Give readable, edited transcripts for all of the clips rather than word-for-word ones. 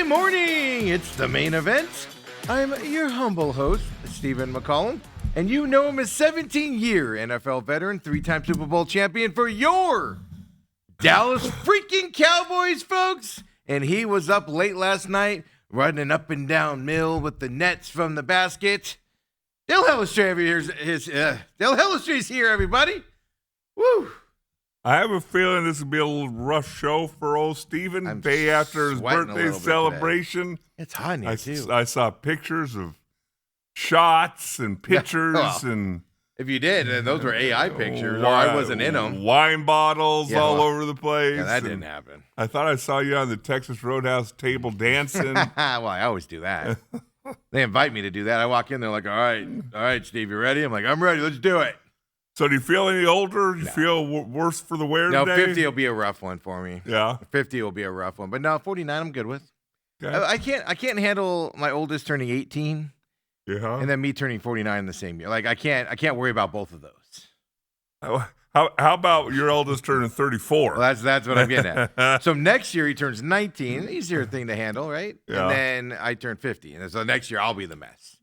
morning! It's the main event. I'm your humble host, Stephen McCollum, and you know him as 17-year NFL veteran, 3-time Super Bowl champion for your Dallas freaking Cowboys, folks. And he was up late last night, running up and down Mill with the nets from the basket. Dale Hellestray's here, everybody. Woo! I have a feeling this will be a little rough show for old Steven. Day after his birthday celebration. It's hot in here, too. I saw pictures of shots and pictures. And if you did, and those were AI pictures, or I wasn't in them. Wine bottles all over the place. Yeah, that didn't happen. I thought I saw you on the Texas Roadhouse table dancing. Well, I always do that. They invite me to do that. I walk in, they're like, all right, Steve, you ready? I'm like, I'm ready. Let's do it. So do you feel any older? Do you feel worse for the wear today? No, 50 will be a rough one for me. Yeah. 50 will be a rough one. But no, 49 I'm good with. Okay. I can't handle my oldest turning 18 and then me turning 49 in the same year. Like I can't worry about both of those. How about your oldest turning 34? Well, that's what I'm getting at. So next year he turns 19. Easier thing to handle, right? Yeah. And then I turn 50. And so next year I'll be the mess.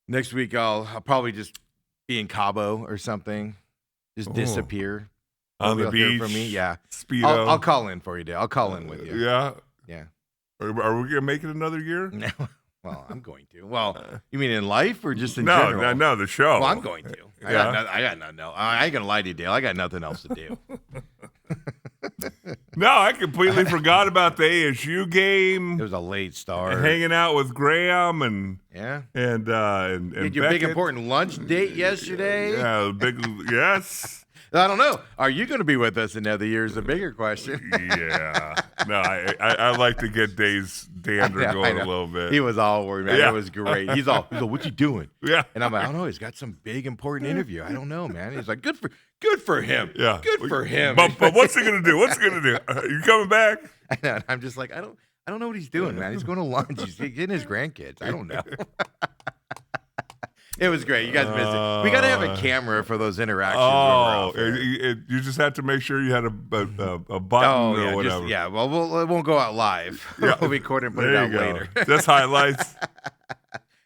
Next week I'll probably just be in Cabo or something. Just disappear. On the beach. For me, yeah. Speedo. I'll call in for you, Dale. I'll call in with you. Yeah. Yeah. Are we going to make it another year? No. Well, I'm going to. Well, you mean in life or just in general? No, the show. Well, I'm going to. I got nothing. I ain't going to lie to you, Dale. I got nothing else to do. No, I completely forgot about the ASU game. It was a late start. Hanging out with Graham and and your big important lunch date yesterday. Yeah, yes. I don't know. Are you going to be with us another year is the bigger question. Yeah. No, I like to get Dave's dander going a little bit. He was all worried, man. Yeah. It was great. He's like, what's he doing? Yeah. And I'm like, I don't know. He's got some big important interview. I don't know, man. He's like, good for him. Yeah. Good for him. But what's he going to do? What's he going to do? You coming back? I know. I'm just like, I don't know what he's doing, man. He's going to lunch. He's getting his grandkids. I don't know. It was great. You guys missed it. We got to have a camera for those interactions. Oh, you just had to make sure you had a button or whatever. Well, it won't go out live. Yeah. We'll record it and put it out later. Just highlights.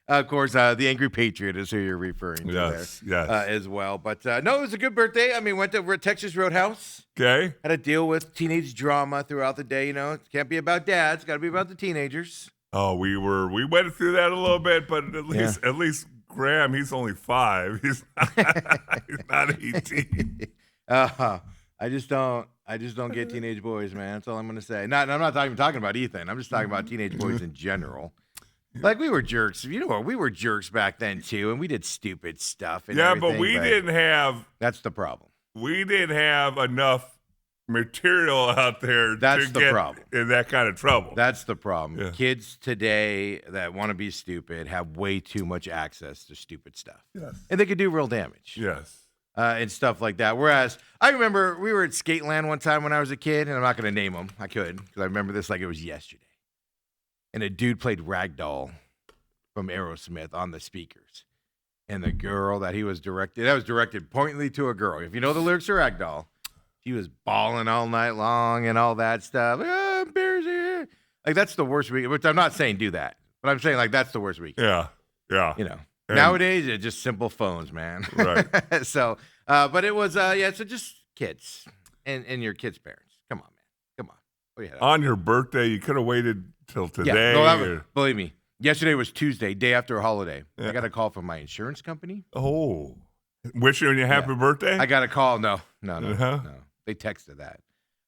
Of course, the Angry Patriot is who you're referring to there as well. But no, it was a good birthday. I mean, we're at Texas Roadhouse. Okay. Had to deal with teenage drama throughout the day. You know, it can't be about dads. It's got to be about the teenagers. Oh, we went through that a little bit, but at least Graham, he's only 5. He's not 18. I just don't get teenage boys, man. That's all I'm gonna say. I'm not even talking about Ethan. I'm just talking about teenage boys in general. Like we were jerks. You know what? We were jerks back then too, and we did stupid stuff. And but we didn't have. That's the problem. We didn't have enough material out there to get problem. In that kind of trouble. That's the problem. Yeah. Kids today that want to be stupid have way too much access to stupid stuff. Yes. And they could do real damage. Yes. And stuff like that. Whereas I remember we were at Skateland one time when I was a kid, and I'm not going to name them. I could, because I remember this like it was yesterday. And a dude played Ragdoll from Aerosmith on the speakers. And the girl that was directed pointedly to a girl. If you know the lyrics to Ragdoll, she was bawling all night long and all that stuff. Embarrassing. Like, that's the worst week. Which I'm not saying do that. But I'm saying, like, that's the worst week. Yeah. Yeah. You know. Nowadays, it's just simple phones, man. Right. So, but it was, so just kids and your kids' parents. Come on, man. Come on. What do you have? On your birthday, you could have waited till today. Yeah, believe me. Yesterday was Tuesday, day after a holiday. Yeah. I got a call from my insurance company. Oh. Wishing you a happy birthday? I got a call. No. They texted that.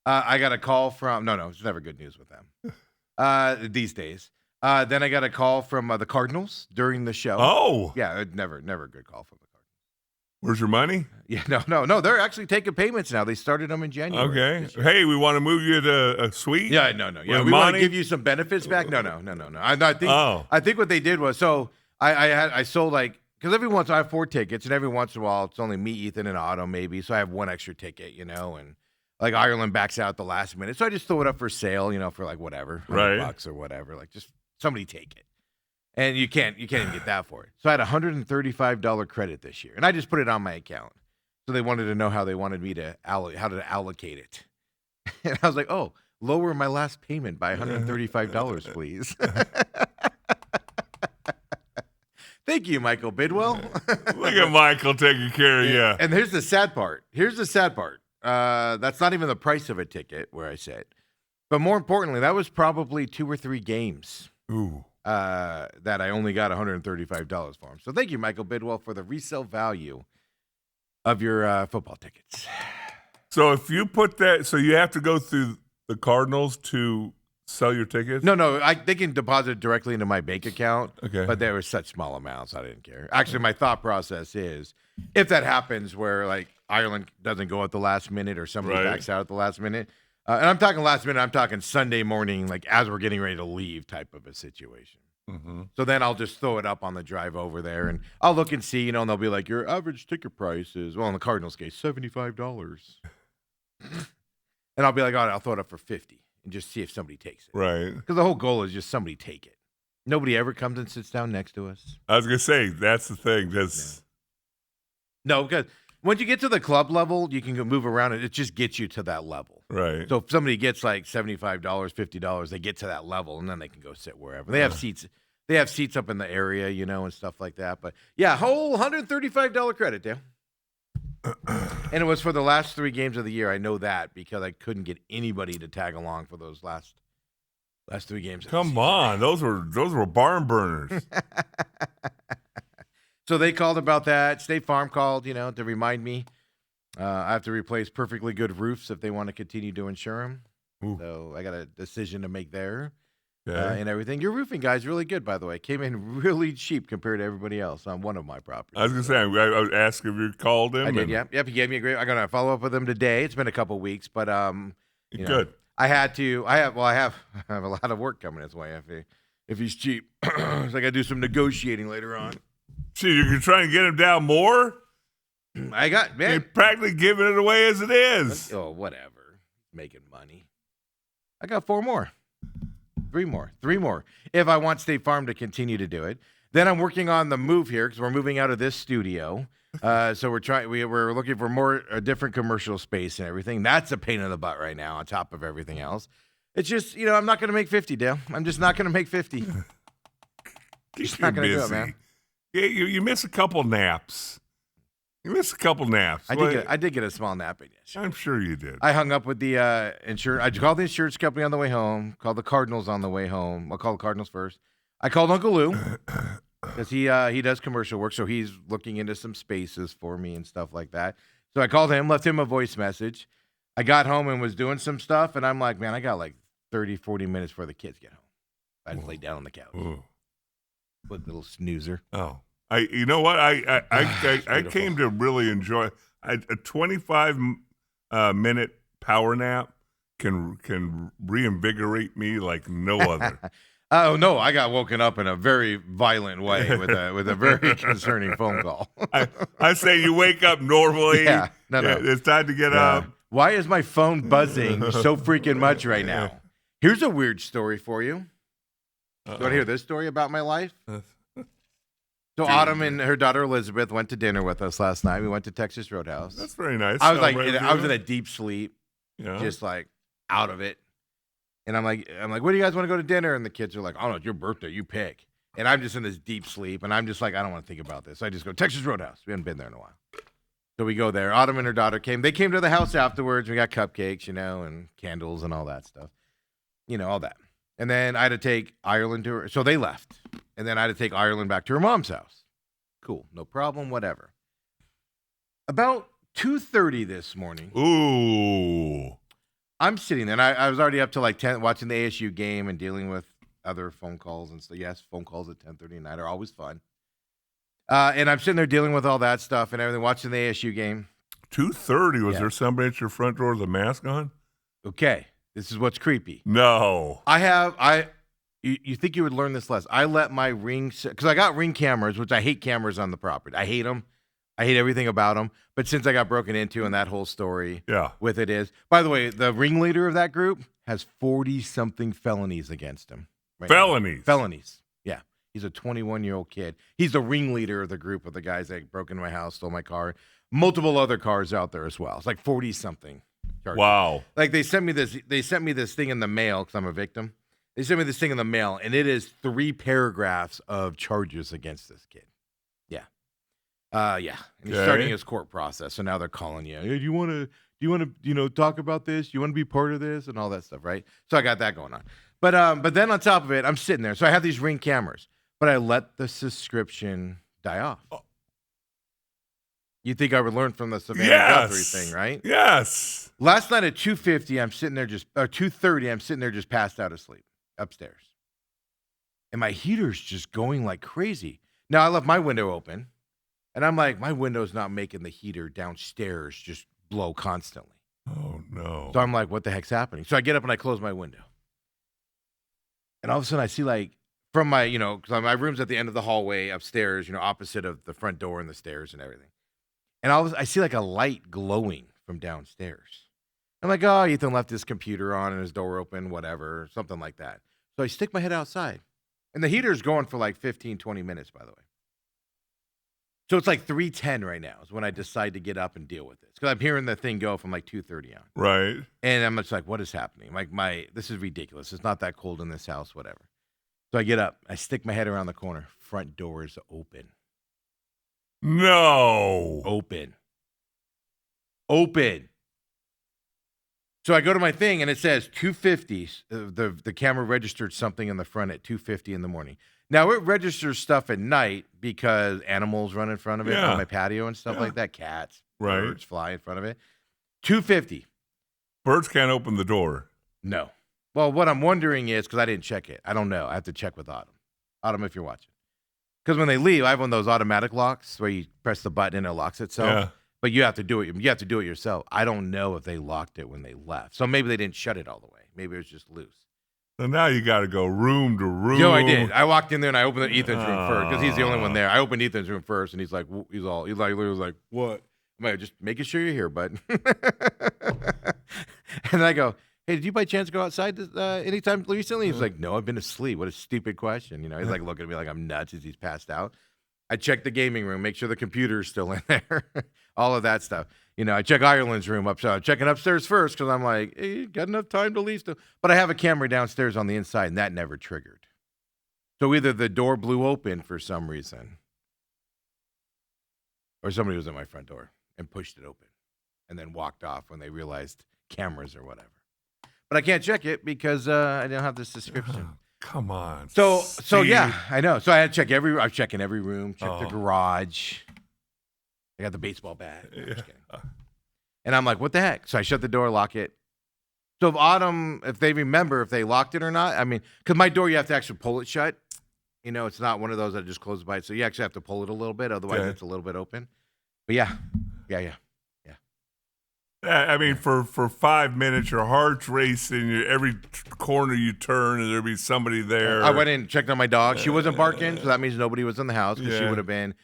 I got a call from, it's never good news with them these days. Then I got a call from the Cardinals during the show. Oh. Yeah, never a good call from the Cardinals. Where's your money? Yeah, no. They're actually taking payments now. They started them in January. Okay. Hey, we want to move you to a suite? Yeah, no. Yeah, we want to give you some benefits back. No. I think what they did was, so I sold because every once I have 4 tickets, and every once in a while it's only me, Ethan, and Otto maybe. So I have one extra ticket, and like Ireland backs out at the last minute. So I just throw it up for sale, for like whatever, $100 or whatever. Like just somebody take it. And you can't even get that for it. So I had a $135 credit this year. And I just put it on my account. So they wanted to know how they wanted me to allocate it. And I was like, oh, lower my last payment by $135, please. Thank you, Michael Bidwell. Look at Michael taking care of you. And here's the sad part. That's not even the price of a ticket where I sit. But more importantly, that was probably 2 or 3 games Ooh. that I only got $135 for them. So thank you, Michael Bidwell, for the resale value of your football tickets. So if you put that, so you have to go through the Cardinals to sell your tickets? No, they can deposit it directly into my bank account. Okay. But there were such small amounts, I didn't care. Actually, my thought process is, if that happens where like Ireland doesn't go at the last minute or somebody backs out at the last minute, and I'm talking last minute, I'm talking Sunday morning, like as we're getting ready to leave type of a situation. Mm-hmm. So then I'll just throw it up on the drive over there, and I'll look and see, and they'll be like, your average ticket price is, well, in the Cardinals case, $75. And I'll be like, all right, I'll throw it up for $50 and just see if somebody takes it. Right. Because the whole goal is just somebody take it. Nobody ever comes and sits down next to us. I was going to say, that's the thing. No, because once you get to the club level, you can go move around. It just gets you to that level. Right. So if somebody gets like $75, $50, they get to that level, and then they can go sit wherever. They have seats. They have seats up in the area, and stuff like that. But, yeah, whole $135 credit, Dale. And it was for the last 3 games of the year. I know that because I couldn't get anybody to tag along for those last 3 games. Come on, those were barn burners. So they called about that. State Farm called, to remind me. I have to replace perfectly good roofs if they want to continue to insure them. Ooh. So I got a decision to make there. Okay. And everything. Your roofing guy's really good, by the way. Came in really cheap compared to everybody else on one of my properties. I was going to say, I would ask if you called him. I did, yep. He gave me a great. I'm gonna follow up with him today. It's been a couple weeks, but Good. I have a lot of work coming his way if he's cheap. So I got to do some negotiating later on. See, you're trying to get him down more? You're practically giving it away as it is. Oh, whatever. Making money. I got 4 more. 3 more. If I want State Farm to continue to do it. Then I'm working on the move here because we're moving out of this studio. So we're looking for a different commercial space and everything. That's a pain in the butt right now on top of everything else. It's just, I'm not going to make 50, Dale. I'm just not going to make 50. Just not going to do it, man. Yeah, you miss a couple naps. I did get a small nap in yesterday. I'm sure you did. I hung up with the insurance. I called the insurance company on the way home. Called the Cardinals on the way home. I'll call the Cardinals first. I called Uncle Lou because he does commercial work, so he's looking into some spaces for me and stuff like that. So I called him, left him a voice message. I got home and was doing some stuff, and I'm like, man, I got like 30, 40 minutes before the kids get home. I just laid down on the couch. Ooh. With a little snoozer. Oh. You know what? I came to really enjoy a 25-minute power nap can reinvigorate me like no other. Oh no, I got woken up in a very violent way with a very concerning phone call. I say you wake up normally. Yeah, no. It's time to get up. Why is my phone buzzing so freaking much right now? Here's a weird story for you. You want to hear this story about my life? So Autumn and her daughter Elizabeth went to dinner with us last night. We went to Texas Roadhouse. That's very nice. I was I was in a deep sleep, just like out of it. And I'm like, where do you guys want to go to dinner? And the kids are like, oh no, it's your birthday, you pick. And I'm just in this deep sleep, and I'm just like, I don't want to think about this. So I just go Texas Roadhouse. We haven't been there in a while. So we go there. Autumn and her daughter came. They came to the house afterwards. We got cupcakes, and candles and all that stuff. All that. And then I had to take Ireland to her. So they left. And then I had to take Ireland back to her mom's house. Cool. No problem. Whatever. About 2:30 this morning. Ooh. I'm sitting there. And I was already up to like 10, watching the ASU game and dealing with other phone calls and stuff. Yes, phone calls at 10:30 at night are always fun. And I'm sitting there dealing with all that stuff and everything, watching the ASU game. 2:30. Was there somebody at your front door with a mask on? Okay. This is what's creepy. No. You think you would learn this less. I let my Ring, because I got Ring cameras, which I hate cameras on the property. I hate them. I hate everything about them. But since I got broken into and that whole story with it is, by the way, the ringleader of that group has 40-something felonies against him. Felonies? Felonies. Yeah. He's a 21-year-old kid. He's the ringleader of the group of the guys that broke into my house, stole my car. Multiple other cars out there as well. It's like 40-something charges. Wow. Like they sent me this thing in the mail because I'm a victim. They sent me this thing in the mail, and it is 3 paragraphs of charges against this kid. Yeah. Yeah. And he's starting his court process. So now they're calling you. Hey, do you want to, talk about this? Do you want to be part of this and all that stuff, right? So I got that going on. But then on top of it, I'm sitting there. So I have these Ring cameras, but I let the subscription die off. Oh. You think I would learn from the Savannah Guthrie thing, right? Yes. Last night at 2:50, I'm sitting there or 2:30, I'm sitting there just passed out asleep upstairs. And my heater's just going like crazy. Now I left my window open, and I'm like, my window's not making the heater downstairs just blow constantly. Oh no. So I'm like, what the heck's happening? So I get up and I close my window. And all of a sudden I see like from my, because my room's at the end of the hallway upstairs, opposite of the front door and the stairs and everything. And I see like a light glowing from downstairs. I'm like, oh, Ethan left his computer on and his door open, whatever, something like that. So I stick my head outside. And the heater's going for like 15, 20 minutes, by the way. So it's like 3:10 right now is when I decide to get up and deal with this. Because I'm hearing the thing go from like 2:30 on. Right. And I'm just like, what is happening? Like this is ridiculous. It's not that cold in this house, whatever. So I get up. I stick my head around the corner. Front door is open. No. Open. So I go to my thing, and it says 2:50. The camera registered something in the front at 2:50 in the morning. Now, it registers stuff at night because animals run in front of it on my patio and stuff like that. Cats, birds fly in front of it. 2:50. Birds can't open the door. No. Well, what I'm wondering is, because I didn't check it. I don't know. I have to check with Autumn. Autumn, if you're watching. Because when they leave, I have one of those automatic locks where you press the button and it locks itself. Yeah. But you have to do it. You have to do it yourself. I don't know if they locked it when they left. So maybe they didn't shut it all the way. Maybe it was just loose. So now you got to go room to room. Yo, I did. I walked in there and I opened Ethan's room first because he's the only one there. I opened Ethan's room first, and he's like, he was like, what? I'm like, just making sure you're here, bud. And I go, hey, did you by chance go outside anytime recently? He's like, no, I've been asleep. What a stupid question. He's like looking at me like I'm nuts as he's passed out. I check the gaming room, make sure the computer's still in there, all of that stuff. I check Ireland's room upstairs. I'm checking upstairs first because I'm like, hey, got enough time to leave still. But I have a camera downstairs on the inside, and that never triggered. So either the door blew open for some reason, or somebody was at my front door and pushed it open and then walked off when they realized cameras or whatever. But I can't check it because I don't have this subscription. Come on. So yeah, I know. So I had to check I was checking every room, check the garage. I got the baseball bat. No, I'm just kidding. And I'm like, what the heck? So I shut the door, lock it. So if they remember if they locked it or not, I mean, because my door, you have to actually pull it shut. It's not one of those that just closes by it. So you actually have to pull it a little bit. Otherwise, it's a little bit open. But yeah. I mean, for 5 minutes, your heart's racing. Every corner you turn, and there'd be somebody there. I went in and checked on my dog. She wasn't barking, so that means nobody was in the house because she would have been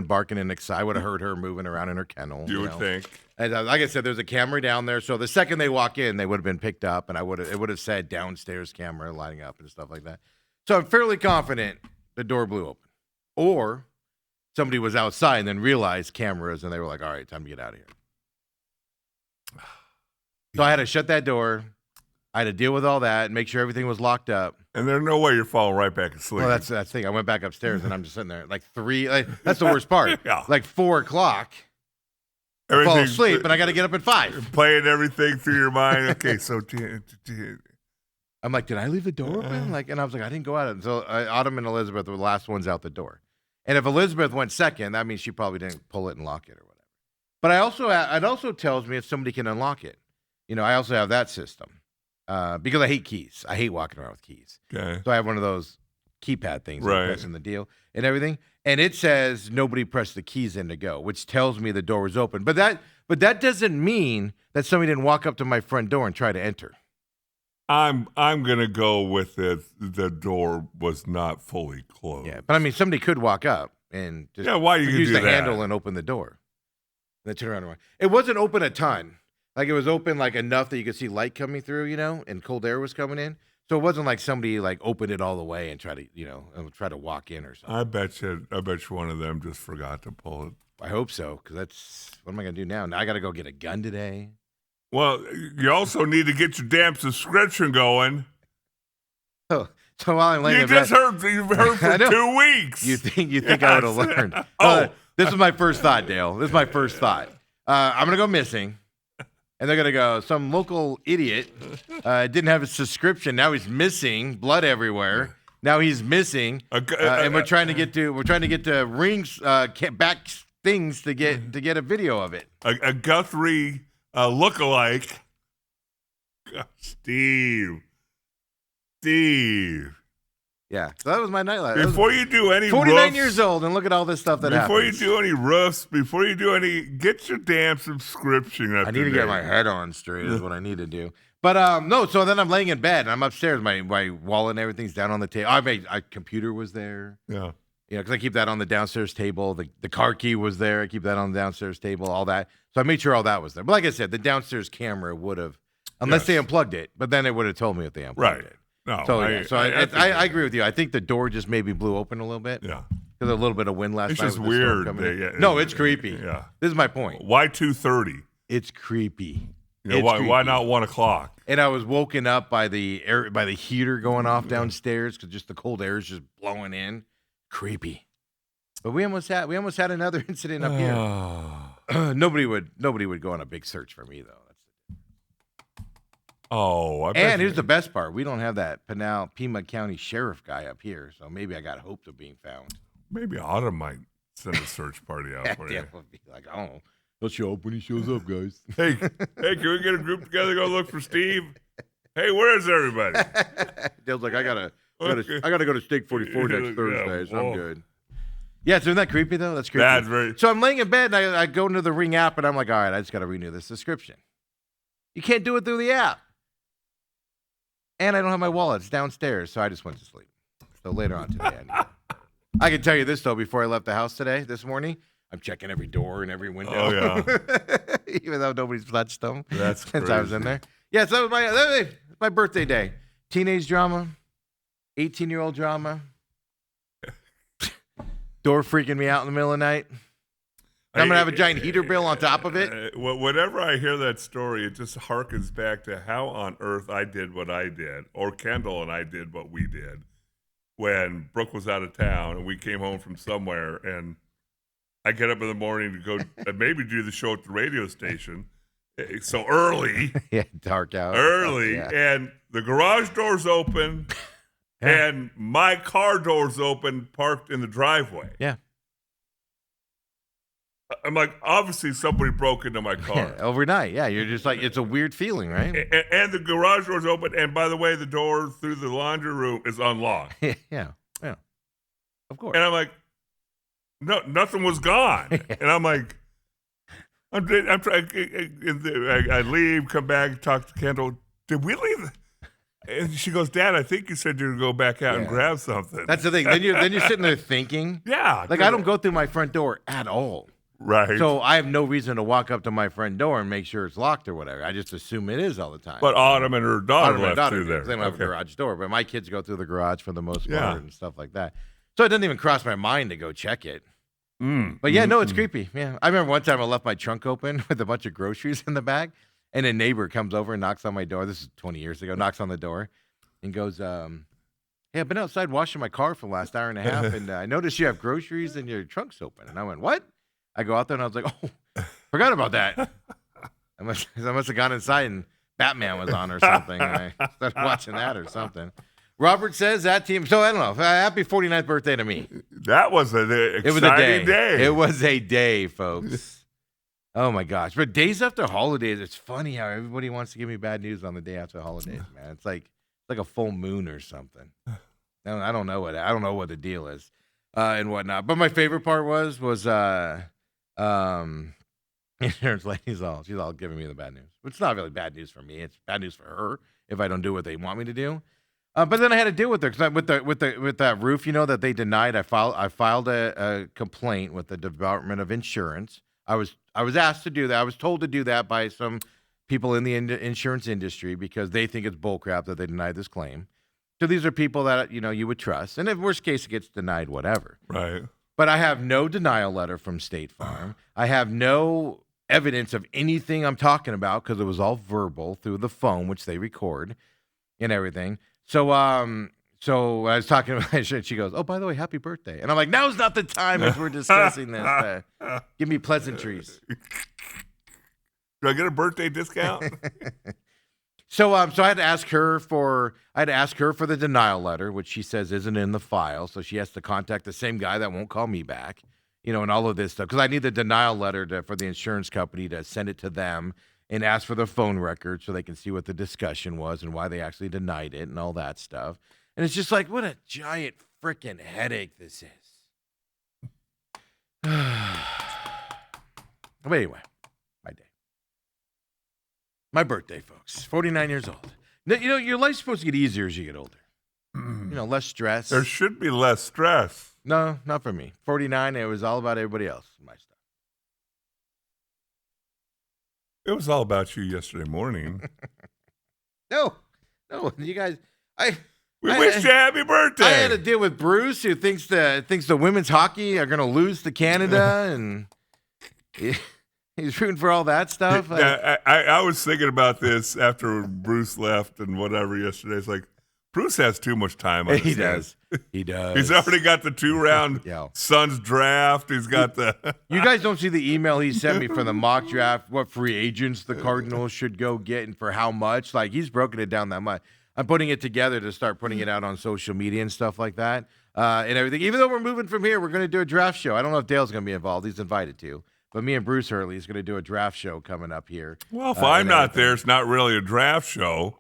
barking and excited. I would have heard her moving around in her kennel. You would think. And like I said, there's a camera down there, so the second they walk in, they would have been picked up, and it would have said downstairs camera lighting up and stuff like that. So I'm fairly confident the door blew open, or somebody was outside and then realized cameras, and they were like, "All right, time to get out of here." So I had to shut that door. I had to deal with all that and make sure everything was locked up. And there's no way you're falling right back asleep. Well, that's the thing. I went back upstairs and I'm just sitting there like 3. That's the worst part. Like 4 o'clock. I fall asleep and I got to get up at 5. Playing everything through your mind. Okay, so I'm like, did I leave the door open? And I was like, I didn't go out. So Autumn and Elizabeth were the last ones out the door. And if Elizabeth went second, that means she probably didn't pull it and lock it or whatever. But it also tells me if somebody can unlock it. I also have that system because I hate keys. I hate walking around with keys. Okay. So I have one of those keypad things, right, pressing the deal and everything. And it says nobody pressed the keys in to go, which tells me the door was open. But that doesn't mean that somebody didn't walk up to my front door and try to enter. I'm gonna go with it. The door was not fully closed. Yeah, but I mean, somebody could walk up and just why you use do the that? handle and open the door. And then turn around. It wasn't open a ton. Like it was open like enough that you could see light coming through, and cold air was coming in. So it wasn't like somebody like opened it all the way and try to walk in or something. I bet you one of them just forgot to pull it. I hope so, because what am I gonna do now? Now I got to go get a gun today. Well, you also need to get your damn subscription going. So while I'm laying You in just bed, you've heard I for know. 2 weeks. you think I would have Yes. learned? Oh. This is my first thought, Dale. This is my first thought. I'm gonna go missing, and they're gonna go. Some local idiot didn't have a subscription. Now he's missing. Blood everywhere. Now he's missing, and we're trying to get to rings back things to get a video of it. A Guthrie lookalike. God, Steve. Yeah, so that was my nightlight. Before you do any 49 roofs, years old, and look at all this stuff that before happens. you do any roofs, before you do any, get your damn subscription. I need to get my head on straight is what I need to do. But no, so then I'm laying in bed and I'm upstairs. My wallet and everything's down on the table. My computer was there. Yeah. You know, because I keep that on the downstairs table. The car key was there. I keep that on the downstairs table, all that. So I made sure all that was there. But like I said, the downstairs camera would have, unless they unplugged it, but then it would have told me if they unplugged it. No. So I agree with you. I think the door just maybe blew open a little bit. Yeah. Because a little bit of wind last It's night. just with the storm weird. coming in. Yeah, No, it's creepy. Yeah. This is my point. Why 2:30? It's creepy. You know, why not 1 o'clock? And I was woken up by the heater going off downstairs because just the cold air is just blowing in. Creepy. But we almost had another incident up here. Nobody would go on a big search for me though. And here's the best part: we don't have that Pima County Sheriff guy up here, so maybe I got hopes of being found. Maybe Autumn might send a search party out for Yeah, you. we'll be like, oh, he'll show up when he shows up, guys. Hey, can we get a group together, go look for Steve? Hey, where is everybody? Dale's like, I gotta go to Steak 44 next Yeah, Thursday, so whoa. I'm good. Yeah, so isn't that creepy though? That's creepy. That's very. So I'm laying in bed and I go into the Ring app and I'm like, all right, I just got to renew this subscription. You can't do it through the app. And I don't have my wallet. It's downstairs, so I just went to sleep. So later on today, I can tell you this though. Before I left the house this morning, I'm checking every door and every window. Oh yeah. Even though nobody's touched them That's since I was in there. Yeah, so that was my birthday day. Teenage drama, 18-year-old drama. Door freaking me out in the middle of the night. I'm going to have a giant heater bill on top of it. Whenever I hear that story, it just harkens back to how on earth I did what I did, or Kendall and I did what we did when Brooke was out of town and we came home from somewhere. And I get up in the morning to go maybe do the show at the radio station. So early. Yeah, dark out. Early. Yeah. And the garage door's open and my car door's open, parked in the driveway. Yeah. I'm like, obviously somebody broke into my car. Yeah, overnight. Yeah, you're just like, it's a weird feeling, right? And the garage door's open. And by the way, the door through the laundry room is unlocked. Yeah. Of course. And I'm like, no, nothing was gone. And I'm like, I'm trying. I leave, come back, talk to Kendall. Did we leave? And she goes, Dad, I think you said you were going to go back out and grab something. That's the thing. Then you're sitting there thinking. Yeah. Like, I don't go through my front door at all. Right. So I have no reason to walk up to my front door and make sure it's locked or whatever. I just assume it is all the time. But Autumn and her daughter my left daughter through there. does. They don't have a garage door, but my kids go through the garage for the most Yeah. part and stuff like that. So it doesn't even cross my mind to go check it. But yeah, no, it's creepy. Yeah, I remember one time I left my trunk open with a bunch of groceries in the back, and a neighbor comes over and knocks on my door. This is 20 years ago. Knocks on the door and goes, "Hey, I've been outside washing my car for the last hour and a half, and I noticed you have groceries and your trunk's open." And I went, "What?" I go out there and I was like, "Oh, forgot about that." I must have gone inside and Batman was on or something. And I started watching that or something. Robert says that team. So I don't know. Happy 49th birthday to me. That was an exciting It was a day. It was a day, folks. Oh my gosh! But days after holidays, it's funny how everybody wants to give me bad news on the day after holidays, man. It's like a full moon or something. I don't know what the deal is and whatnot. But my favorite part was insurance lady's she's all giving me the bad news. It's not really bad news for me. It's bad news for her if I don't do what they want me to do. But then I had to deal with her because with that roof, that they denied. I filed a complaint with the Department of Insurance. I was asked to do that. I was told to do that by some people in the insurance industry because they think it's bullcrap that they denied this claim. So these are people that you would trust, and if worst case it gets denied, whatever. Right. But I have no denial letter from State Farm. I have no evidence of anything I'm talking about because it was all verbal through the phone, which they record and everything. So so I was talking about it, she goes, "Oh, by the way, happy birthday." And I'm like, "Now's not the time as we're discussing this. Give me pleasantries." Do I get a birthday discount? So I had to ask her for the denial letter, which she says isn't in the file. So she has to contact the same guy that won't call me back, and all of this stuff. Because I need the denial letter for the insurance company to send it to them and ask for the phone record so they can see what the discussion was and why they actually denied it and all that stuff. And it's just like, what a giant freaking headache this is. But anyway, my day. My birthday, folks. 49 years old. Your life's supposed to get easier as you get older. Less stress. There should be less stress. No, not for me. 49, it was all about everybody else. My stuff. It was all about you yesterday morning. No, you guys. We wish you happy birthday. I had to deal with Bruce, who thinks the women's hockey are going to lose to Canada, and he's rooting for all that stuff. I was thinking about this after Bruce left and whatever yesterday. It's like, Bruce has too much time on his hands. He does. He's already got the 2-round Suns draft. He's got the... You guys don't see the email he sent me for the mock draft, what free agents the Cardinals should go get and for how much? Like, he's broken it down that much. I'm putting it together to start putting it out on social media and stuff like that and everything. Even though we're moving from here, we're going to do a draft show. I don't know if Dale's going to be involved. He's invited to. But me and Bruce Hurley is going to do a draft show coming up here. Well, if I'm not there, it's not really a draft show.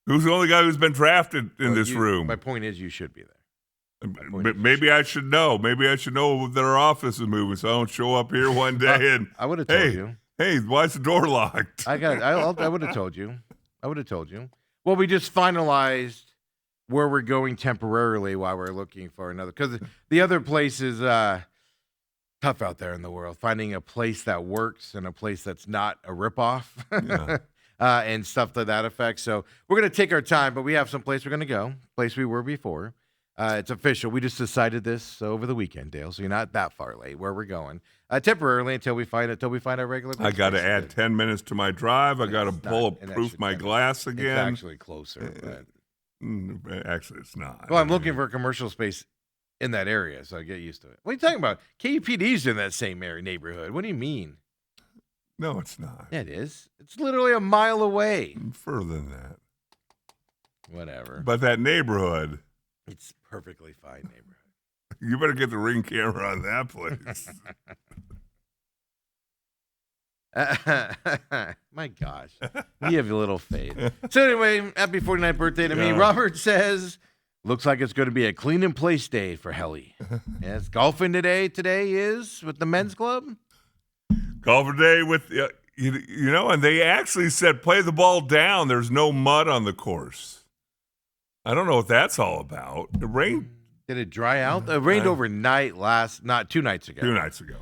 Who's the only guy who's been drafted in this room? My point is you should be there. Maybe I should know. Maybe I should know that our office is moving, so I don't show up here one day and I would have told you. Hey, why is the door locked? I would have told you. Well, we just finalized where we're going temporarily while we're looking for another. Because the other place is tough out there in the world. Finding a place that works and a place that's not a ripoff and stuff to that effect. So we're going to take our time, but we have some place we're going to go, place we were before. It's official. We just decided this over the weekend, Dale, so you're not that far late where we're going. Temporarily until we find our regular place. I got to add 10 minutes to my drive. I got to bulletproof my glass again. It's actually closer. But... Actually, it's not. Well, I'm looking for a commercial space in that area, so I get used to it. What are you talking about? KUPD's in that same area neighborhood. What do you mean? No, it's not. Yeah, it is. It's literally a mile away. Further than that. Whatever. But that neighborhood. It's perfectly fine neighborhood. You better get the Ring camera on that place. My gosh. You have a little faith. So anyway, happy 49th birthday to me. Robert says, looks like it's going to be a clean and place day for Helly. Yes, golfing today is with the men's club. Golfing day with, and they actually said play the ball down. There's no mud on the course. I don't know what that's all about. It rained. Did it dry out? It rained overnight 2 nights ago. 2 nights ago.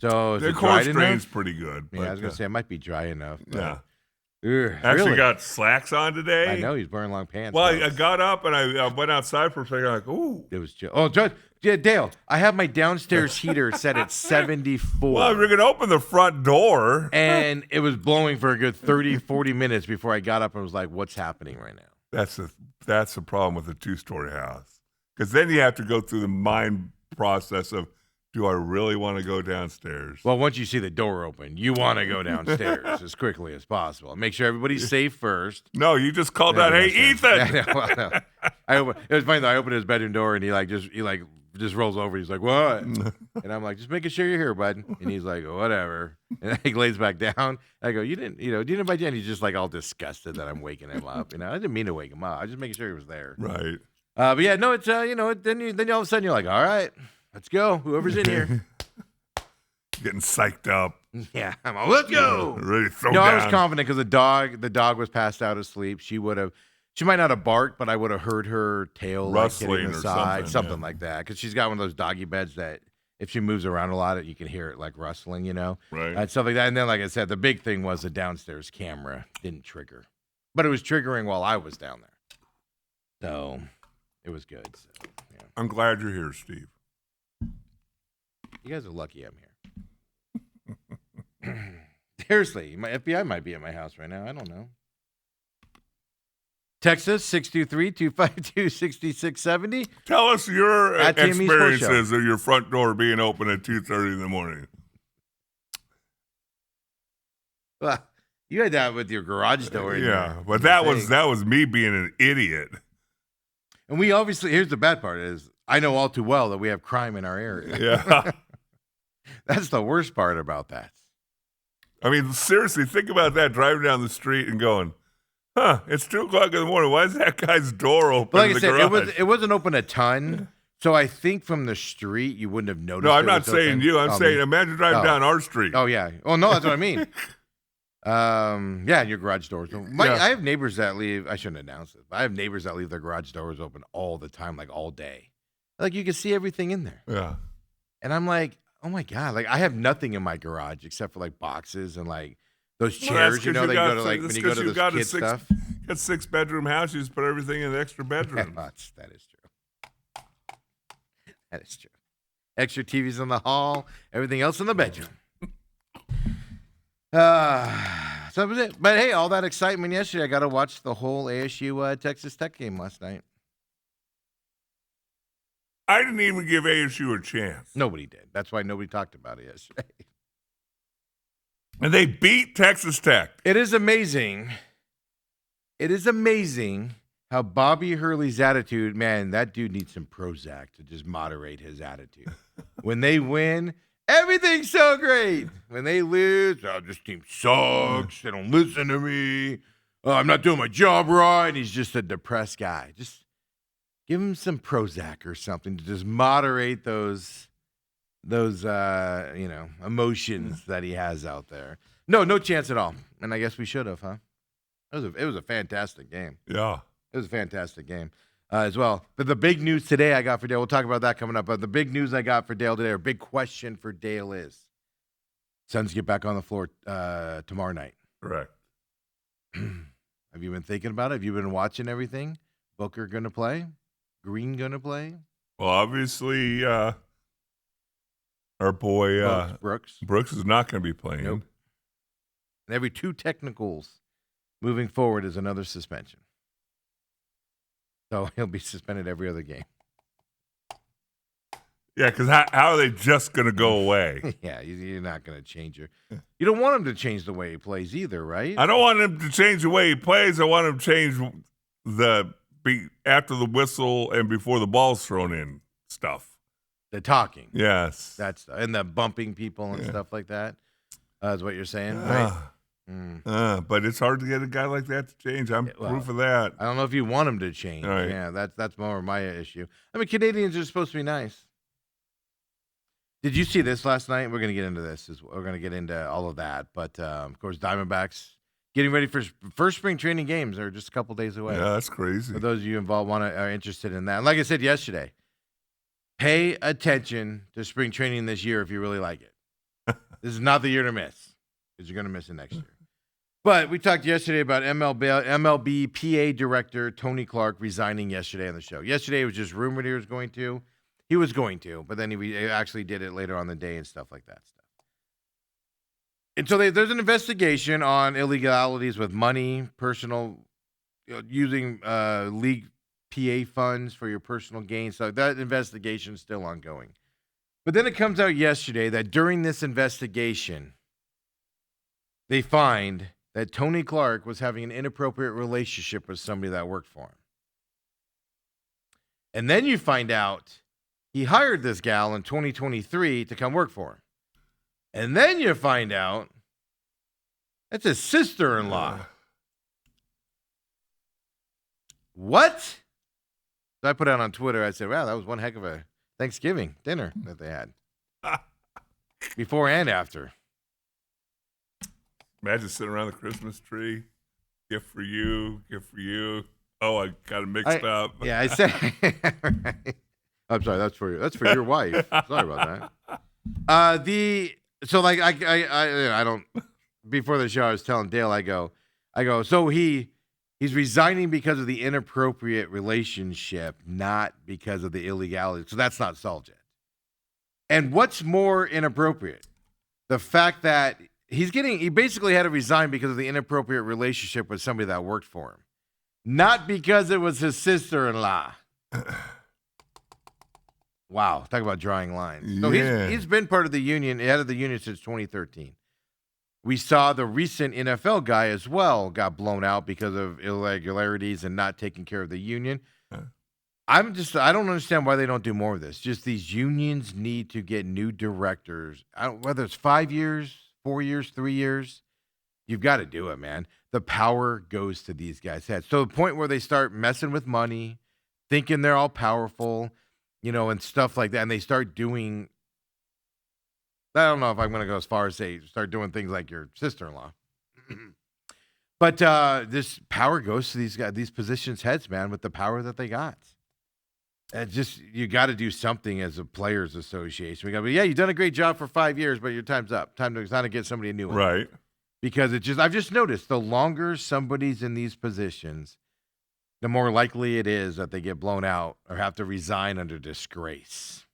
So is the it course dry drain's enough? Pretty good. Yeah, I was going to say it might be dry enough. Yeah. Actually really? Got slacks on today. I know he's wearing long pants. Well, I got up and I went outside for a second. I'm like, ooh. It was chill. Oh, Dale, I have my downstairs heater set at 74. Well, we're going to open the front door. And it was blowing for a good 30, 40 minutes before I got up and was like, what's happening right now? That's the problem with a 2-story house. Because then you have to go through the mind process of, do I really want to go downstairs? Well, once you see the door open, you want to go downstairs as quickly as possible. Make sure everybody's safe first. No, you just called out, "Hey, Ethan!" It was funny though. I opened his bedroom door and he just rolls over. He's like, "What?" And I'm like, "Just making sure you're here, bud." And he's like, "Whatever." And he lays back down. I go, "You didn't invite you?" And he's just like all disgusted that I'm waking him up. I didn't mean to wake him up. I was just making sure he was there. Right. But yeah, no, it's then you all of a sudden you're like, all right, let's go. Whoever's in here. Getting psyched up. Yeah, I'm all, let's go. Ready to throw down. I was confident because the dog was passed out asleep. She might not have barked, but I would have heard her tail rustling hitting the side, something like that. Because she's got one of those doggy beds that if she moves around a lot, you can hear it like rustling, Right. And stuff like that. And then, like I said, the big thing was the downstairs camera didn't trigger, but it was triggering while I was down there. So it was good. So, yeah. I'm glad you're here, Steve. You guys are lucky I'm here. Seriously, my FBI might be at my house right now. I don't know. Texas 623-252-6670. Tell us your At TME Sports Show. experiences of your front door being open at 2:30 in the morning. Well, you had that with your garage door. But that was me being an idiot. And we obviously, here's the bad part is I know all too well that we have crime in our area. Yeah. That's the worst part about that. I mean, seriously, think about that, driving down the street and going, it's 2 o'clock in the morning. Why is that guy's door open? But like in I the said, garage? it wasn't open a ton. So I think from the street you wouldn't have noticed. No, I'm it not was saying open. you. I'm saying me. imagine driving down our street. Oh yeah. Oh no, that's what I mean. Yeah, your garage doors. I have neighbors that leave. I shouldn't announce it, but I have neighbors that leave their garage doors open all the time, like all day. Like you can see everything in there. Yeah. And I'm like, oh my God. Like I have nothing in my garage except for like boxes and like those chairs, Well, they go to like when you go to those kid stuff. Got 6-bedroom house, you just put everything in the extra bedroom. That is true. That is true. Extra TVs in the hall, everything else in the bedroom. So that was it. But hey, all that excitement yesterday. I got to watch the whole ASU Texas Tech game last night. I didn't even give ASU a chance. Nobody did. That's why nobody talked about it yesterday. And they beat Texas Tech. It is amazing. It is amazing how Bobby Hurley's attitude, man, that dude needs some Prozac to just moderate his attitude. When they win, everything's so great. When they lose, this team sucks. They don't listen to me. I'm not doing my job right. He's just a depressed guy. Just give him some Prozac or something to just moderate those emotions that he has out there. No chance at all. And I guess we should have, huh? It was a fantastic game. Yeah. It was a fantastic game as well. But the big news today I got for Dale, we'll talk about that coming up, but the big news I got for Dale today, or big question for Dale is, Suns get back on the floor tomorrow night. Correct. Have you been thinking about it? Have you been watching everything? Booker going to play? Green going to play? Well, obviously, our boy Brooks is not going to be playing. Nope. And every 2 technicals moving forward is another suspension. So he'll be suspended every other game. Yeah, because how are they just going to go away? Yeah, you're not going to change You don't want him to change the way he plays either, right? I don't want him to change the way he plays. I want him to change after the whistle and before the ball's thrown in stuff. The talking. Yes. And the bumping people and stuff like that. Is what you're saying, right? But it's hard to get a guy like that to change. I'm proof of that. I don't know if you want him to change. Right. Yeah, that's more my issue. I mean, Canadians are supposed to be nice. Did you see this last night? We're going to get into this. We're going to get into all of that. But, of course, Diamondbacks getting ready for first spring training games. They're just a couple days away. Yeah, that's crazy. For those of you involved are interested in that. And like I said yesterday, pay attention to spring training this year if you really like it. This is not the year to miss, because you're going to miss it next year. But we talked yesterday about MLB PA director Tony Clark resigning yesterday on the show. Yesterday it was just rumored he was going to. He was going to, but then he actually did it later on the day and stuff like that. And so there's an investigation on illegalities with money, personal, using league PA funds for your personal gain. So that investigation is still ongoing. But then it comes out yesterday that during this investigation, they find that Tony Clark was having an inappropriate relationship with somebody that worked for him. And then you find out he hired this gal in 2023 to come work for him. And then you find out that's his sister-in-law. What? So I put out on Twitter, I said, wow, that was one heck of a Thanksgiving dinner that they had. Before and after. Imagine sitting around the Christmas tree. Gift for you, gift for you. Oh, I got it mixed up. Yeah, I said. Right. I'm sorry. That's for you. That's for your wife. Sorry about that. So like I don't. Before the show, I was telling Dale. I go. So he's resigning because of the inappropriate relationship, not because of the illegality. So that's not solved yet. And what's more inappropriate? The fact that he basically had to resign because of the inappropriate relationship with somebody that worked for him. Not because it was his sister-in-law. Wow, talk about drawing lines. So he's been part of the union, head of the union since 2013. We saw the recent NFL guy as well got blown out because of irregularities and not taking care of the union. I don't understand why they don't do more of this. Just these unions need to get new directors. Whether it's 5 years, 4 years, 3 years, you've got to do it, man. The power goes to these guys' heads. So the point where they start messing with money, thinking they're all powerful, and stuff like that, and they start doing, I don't know if I'm going to go as far as say start doing things like your sister-in-law. But this power goes to these guys, these positions' heads, man, with the power that they got. You got to do something as a players' association. We got, you've done a great job for 5 years, but your time's up. Time to get somebody new. Right. Because I've just noticed the longer somebody's in these positions, the more likely it is that they get blown out or have to resign under disgrace.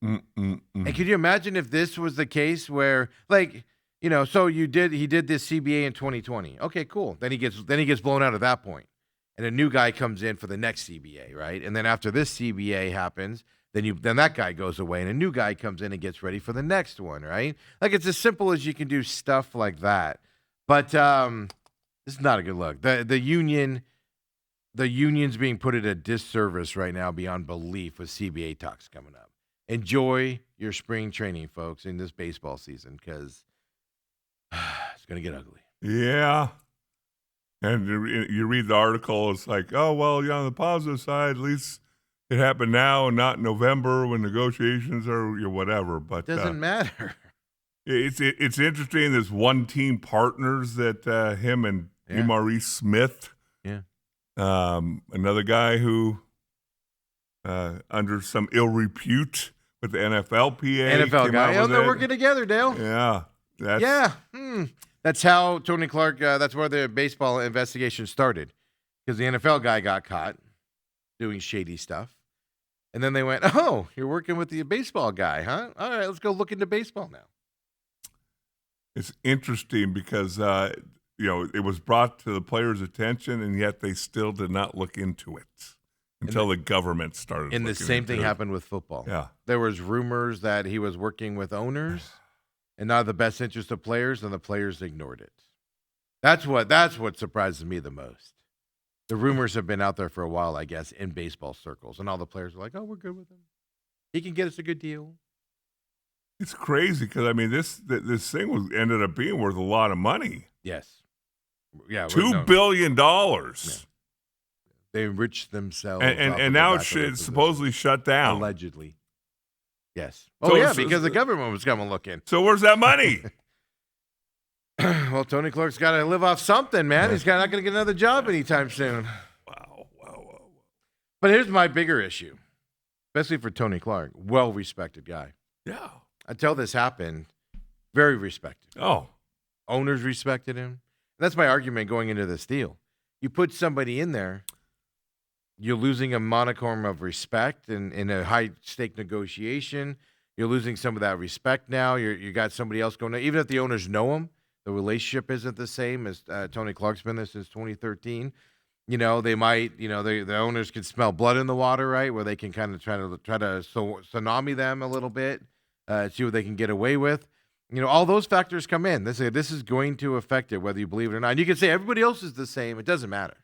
And could you imagine if this was the case where, so he did this CBA in 2020. Okay, cool. Then he gets blown out at that point. And a new guy comes in for the next CBA, right? And then after this CBA happens, then that guy goes away, and a new guy comes in and gets ready for the next one, right? Like, it's as simple as you can do stuff like that. But this is not a good look. The union's being put at a disservice right now beyond belief with CBA talks coming up. Enjoy your spring training, folks, in this baseball season, because it's going to get ugly. Yeah. And you read the article, it's like, oh, well, on the positive side, at least it happened now and not in November when negotiations are whatever. But doesn't matter. It's interesting. There's one-team partners that him and Maurice Smith. Yeah. Another guy who under some ill repute with the NFLPA. NFL guy. They're working together, Dale. Yeah. That's how Tony Clark, that's where the baseball investigation started. Because the NFL guy got caught doing shady stuff. And then they went, oh, you're working with the baseball guy, huh? All right, let's go look into baseball now. It's interesting because, it was brought to the players' attention, and yet they still did not look into it until the government started. And the same thing happened with football. Yeah. There was rumors that he was working with owners and not the best interest of players, and the players ignored it. That's what surprises me the most. The rumors have been out there for a while, I guess, in baseball circles, and all the players are like, "Oh, we're good with him. He can get us a good deal." It's crazy because this thing ended up being worth a lot of money. Yes. Yeah. $2 billion. Yeah. They enriched themselves, and now it's supposedly shut down. Allegedly. Yes. Because the government was coming looking. So where's that money? Well, Tony Clark's got to live off something, man. He's not going to get another job anytime soon. Wow. But here's my bigger issue, especially for Tony Clark, well-respected guy. Yeah. Until this happened, very respected. Oh. Owners respected him. That's my argument going into this deal. You put somebody in there, you're losing a monicum of respect in a high-stake negotiation. You're losing some of that respect now. You got somebody else going. Even if the owners know him, the relationship isn't the same as Tony Clark's been there since 2013. They might, the owners can smell blood in the water, right? Where they can kind of try to tsunami them a little bit, see what they can get away with. All those factors come in. This is going to affect it, whether you believe it or not. And you can say everybody else is the same. It doesn't matter.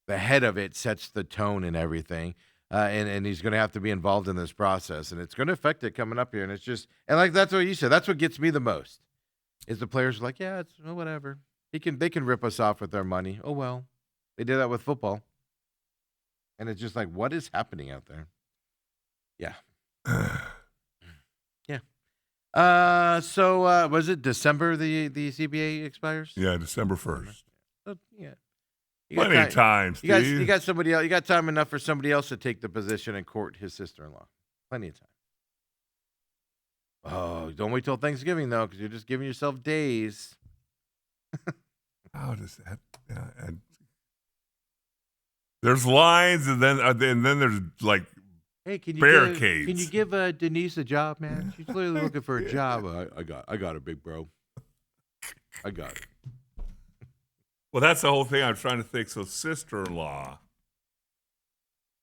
The head of it sets the tone and everything. And he's going to have to be involved in this process. And it's going to affect it coming up here. And it's just, that's what you said. That's what gets me the most. Is the players are like, yeah, it's whatever. They can rip us off with their money. Oh, well. They did that with football. And it's just like, what is happening out there? Yeah. Yeah. So was it December the CBA expires? Yeah, December 1st. Yeah. Plenty of time, Steve. You got somebody else. You got time enough for somebody else to take the position and court his sister-in-law. Plenty of time. Oh, don't wait till Thanksgiving though, because you're just giving yourself days. How does that? There's lines, and then there's like barricades. Can you give Denise a job, man? She's literally looking for a job. I got a big bro. I got it. Well, that's the whole thing. I'm trying to think. So, sister-in-law.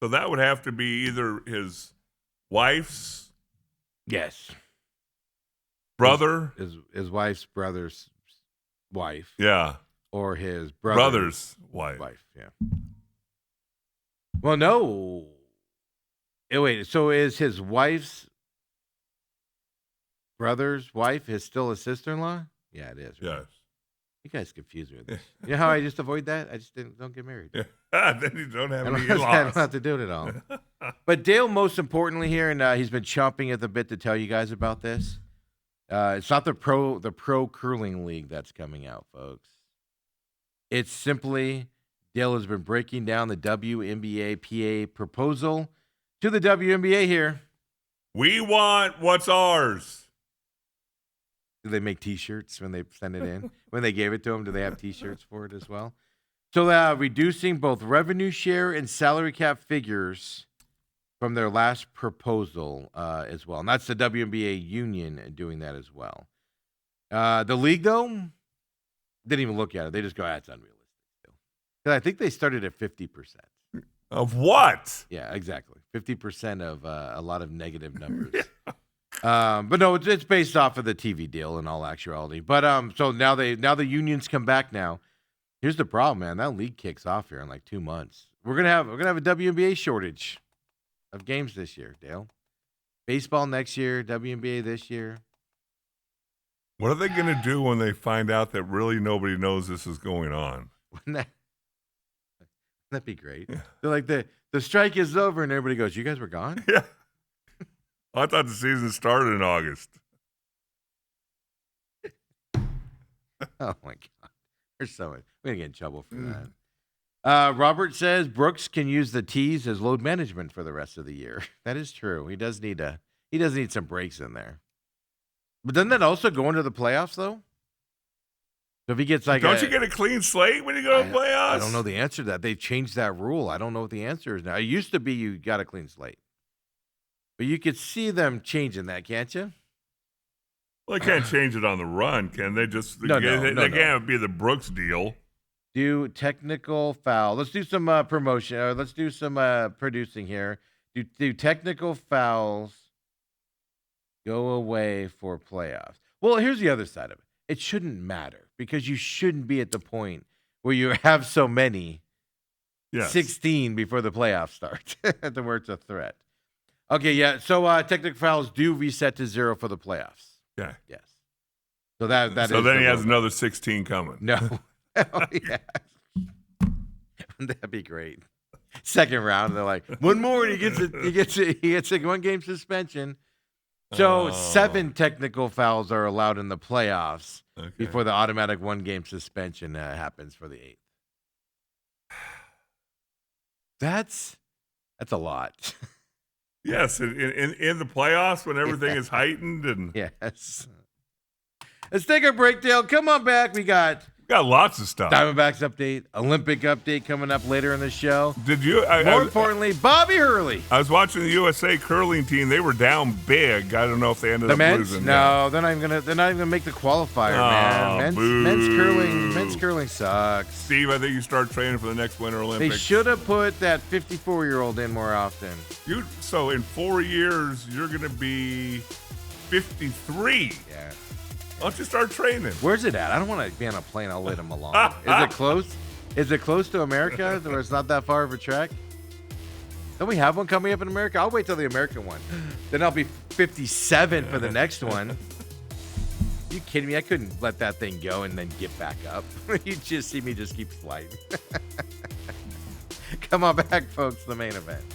So that would have to be either his wife's Yes. brother. His wife's brother's wife. Yeah. Or his Brother's wife. Yeah. Well, no. Wait, so is his wife's brother's wife is still a sister-in-law? Yeah, it is. Right? Yes. You guys confuse me with this. You know how I just avoid that? I just don't get married. Yeah. Then you don't have I any don't in-laws. have to do it at all. But Dale, most importantly here, and he's been chomping at the bit to tell you guys about this. It's not the pro curling league that's coming out, folks. It's simply Dale has been breaking down the WNBA PA proposal to the WNBA here. We want what's ours. Do they make T-shirts when they send it in? When they gave it to them, do they have T-shirts for it as well? So reducing both revenue share and salary cap figures from their last proposal as well. And that's the WNBA union doing that as well. The league, though, didn't even look at it. They just go, it's unrealistic. Because I think they started at 50%. Of what? Yeah, exactly. 50% of a lot of negative numbers. But no, it's based off of the TV deal in all actuality. But so now the unions come back now. Here's the problem, man. That league kicks off here in like 2 months. We're gonna have a WNBA shortage of games this year, Dale. Baseball next year, WNBA this year. What are they going to do when they find out that really nobody knows this is going on? Wouldn't that be great? They're like the strike is over, and everybody goes, "You guys were gone." Yeah. I thought the season started in August. Oh my God. There's so much. We're going to get in trouble for that. Robert says Brooks can use the tees as load management for the rest of the year. That is true. He does need some breaks in there. But doesn't that also go into the playoffs, though? So if he gets like Don't you get a clean slate when you go to playoffs? I don't know the answer to that. They've changed that rule. I don't know what the answer is now. It used to be you got a clean slate. But you could see them changing that, can't you? Well, they can't change it on the run, can they? Just No. They can't be the Brooks deal. Do technical foul. Let's do some promotion. Let's do some producing here. Do technical fouls go away for playoffs? Well, here's the other side of it. It shouldn't matter because you shouldn't be at the point where you have so many, 16 before the playoffs start, to where it's a threat. Okay, yeah. So technical fouls do reset to 0 for the playoffs. Yeah. Yes. So that is. So then he has another 16 coming. No. Oh, yeah. That'd be great. Second round, they're like, one more, and he gets a 1 game suspension. So 7 technical fouls are allowed in the playoffs before the automatic 1 game suspension happens for the 8th. That's a lot. Yes, in the playoffs when everything is heightened and yes. Let's take a break, Dale. Come on back. We got lots of stuff. Diamondbacks update, Olympic update coming up later in the show. Did you? More importantly, Bobby Hurley. I was watching the USA curling team. They were down big. I don't know if they ended up losing. No, they're not even gonna make the qualifier, man. Men's curling sucks. Steve, I think you start training for the next Winter Olympics. They should have put that 54-year-old in more often. So in 4 years, you're gonna be 53. Yeah. Why don't you start training? Where's it at? I don't want to be on a plane. I'll let him along. Is it close? Is it close to America where it's not that far of a trek? Don't we have one coming up in America? I'll wait till the American one. Then I'll be 57 for the next one. You kidding me? I couldn't let that thing go and then get back up. You just see me just keep sliding. Come on back, folks. The main event.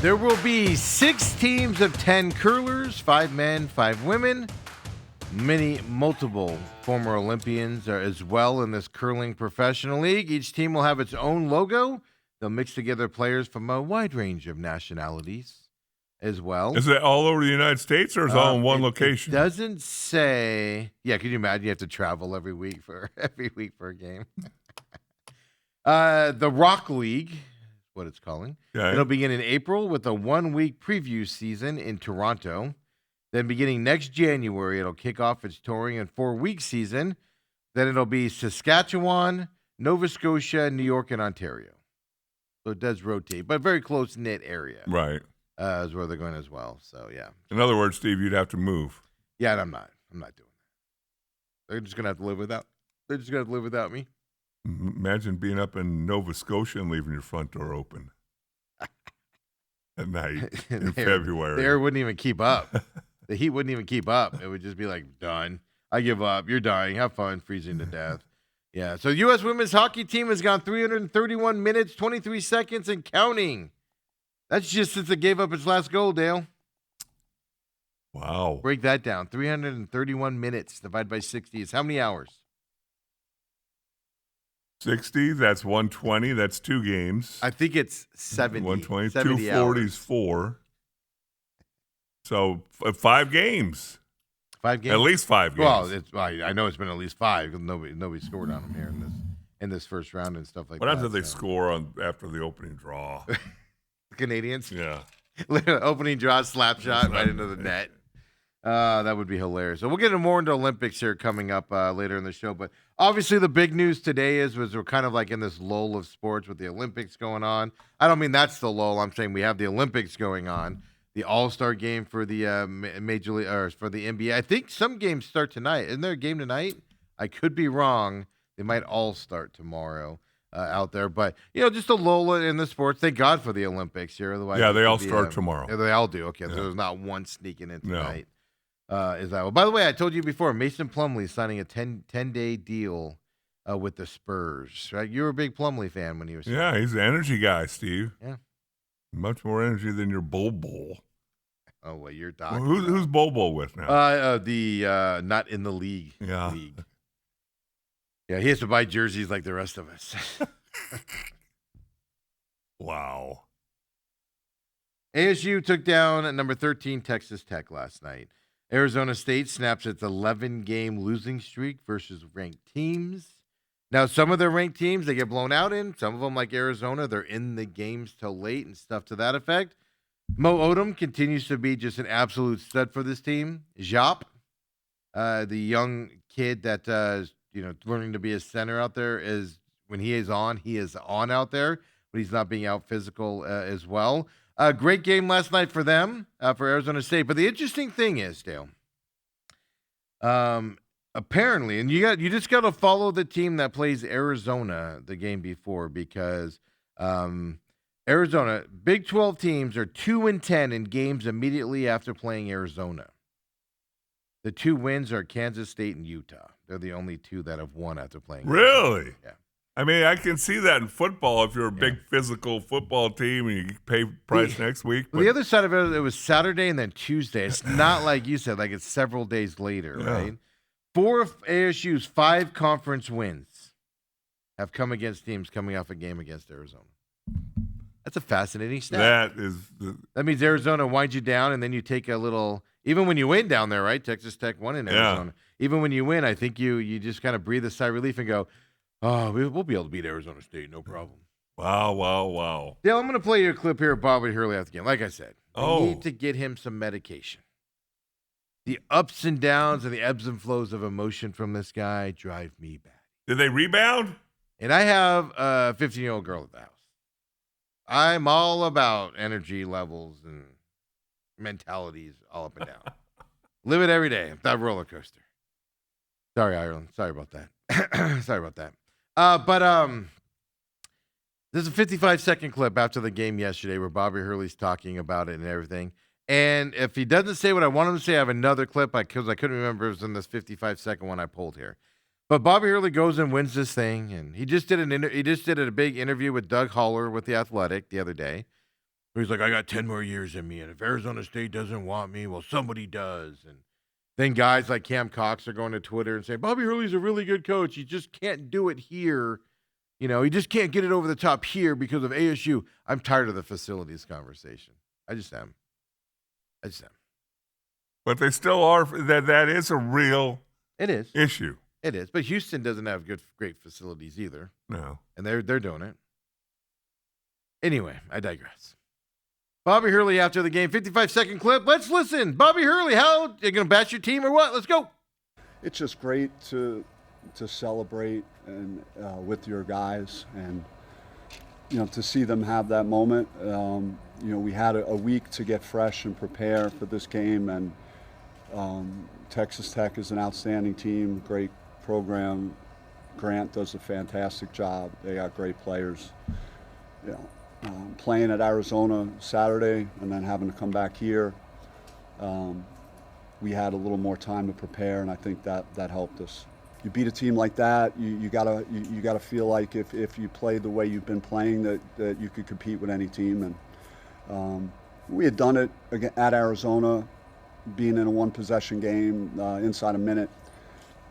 There will be 6 teams of 10 curlers, 5 men, 5 women. Multiple former Olympians are as well in this curling professional league. Each team will have its own logo. They'll mix together players from a wide range of nationalities as well. Is it all over the United States or is it all in one It location? doesn't say. Yeah, can you imagine you have to travel every week for a game? The Rock League, what it's calling. Okay. It'll begin in April with a 1-week preview season in Toronto. Then beginning next January, it'll kick off its touring and 4-week season. Then it'll be Saskatchewan, Nova Scotia, New York, and Ontario. So it does rotate, but very close-knit area. Right. Is where they're going as well. So, yeah. In other words, Steve, you'd have to move. Yeah, and I'm not doing that. They're just going to have to live without. They're just going to have to live without me. Imagine being up in Nova Scotia and leaving your front door open at night in February. The air wouldn't even keep up. The heat wouldn't even keep up. It would just be like, done. I give up. You're dying. Have fun. Freezing to death. Yeah. So U.S. women's hockey team has gone 331 minutes, 23 seconds, and counting. That's just since it gave up its last goal, Dale. Wow. Break that down. 331 minutes divided by 60 is how many hours? 60, that's 120. That's 2 games. I think it's 70. 120. 70 240 is hours. 4. So 5 games. 5 games? At least 5 games. Well, I know it's been at least 5 because nobody scored on them here in this first round and stuff like What that. happens if they score after the opening draw? Canadians? Yeah. Opening draw, slap shot right into the net. That would be hilarious. So we'll get more into Olympics here coming up later in the show. But obviously the big news today was we're kind of like in this lull of sports with the Olympics going on. I don't mean that's the lull. I'm saying we have the Olympics going on. The All-Star game for the Major League or for the NBA. I think some games start tonight. Isn't there a game tonight? I could be wrong. They might all start tomorrow out there. But, just a lull in the sports. Thank God for the Olympics here. Otherwise, Yeah, they all start tomorrow. Yeah, they all do. Okay, Yeah. so there's not one sneaking in No. tonight. Is that well? By the way, I told you before, Mason Plumlee signing a 10-day deal with the Spurs. Right? You were a big Plumlee fan when he was. Yeah, he's an energy guy, Steve. Yeah. Much more energy than your Bobo. Oh, well, you're talking. Who's Bobo with now? The not in the league. Yeah. League. Yeah, he has to buy jerseys like the rest of us. Wow. ASU took down at number 13 Texas Tech last night. Arizona State snaps its 11-game losing streak versus ranked teams. Now, some of their ranked teams, they get blown out in. Some of them, like Arizona, they're in the games till late and stuff to that effect. Mo Odom continues to be just an absolute stud for this team. Jop, the young kid that is learning to be a center out there, is when he is on out there, but he's not being out physical as well. Great game last night for them, for Arizona State. But the interesting thing is, Dale, apparently, and you just got to follow the team that plays Arizona the game before, because Arizona, Big 12 teams are 2-10 in games immediately after playing Arizona. The 2 wins are Kansas State and Utah. They're the only 2 that have won after playing. Really? Yeah. I mean, I can see that in football if you're a big physical football team and you pay price next week. Well, the other side of it was Saturday and then Tuesday. It's not like you said, like it's several days later, right? 4 of ASU's 5 conference wins have come against teams coming off a game against Arizona. That's a fascinating stat. That means Arizona winds you down, and then you take a little. Even when you win down there, right? Texas Tech won in Arizona. Even when you win, I think you just kind of breathe a sigh of relief and go, "Oh, we'll be able to beat Arizona State, no problem." Wow. Dale, I'm going to play you a clip here of Bobby Hurley after the game. Like I said, I need to get him some medication. The ups and downs and the ebbs and flows of emotion from this guy drive me back. Did they rebound? And I have a 15-year-old girl at the house. I'm all about energy levels and mentalities all up and down. Live it every day. That roller coaster. Sorry, Ireland. Sorry about that. Sorry about that. But there's a 55-second clip after the game yesterday where Bobby Hurley's talking about it and everything. And if he doesn't say what I want him to say, I have another clip because I couldn't remember if it was in this 55-second one I pulled here. But Bobby Hurley goes and wins this thing, and he just did a big interview with Doug Holler with The Athletic the other day, He's like, I got 10 more years in me, and if Arizona State doesn't want me, well, somebody does. And then guys like Cam Cox are going to Twitter and saying, Bobby Hurley's a really good coach. He just can't do it here. He just can't get it over the top here because of ASU. I'm tired of the facilities conversation. I just am. But they still are. That is a real It is. issue. It is. But Houston doesn't have great facilities either. No. And they're doing it. Anyway, I digress. Bobby Hurley after the game, 55-second clip. Let's listen. Bobby Hurley, how you going to bash your team or what? Let's go. It's just great to celebrate and with your guys, and to see them have that moment. We had a week to get fresh and prepare for this game, and Texas Tech is an outstanding team, great program. Grant does a fantastic job. They got great players. Playing at Arizona Saturday and then having to come back here, we had a little more time to prepare, and I think that helped us. You beat a team like that, you gotta feel like if you play the way you've been playing, that you could compete with any team. And we had done it at Arizona, being in a one-possession game inside a minute.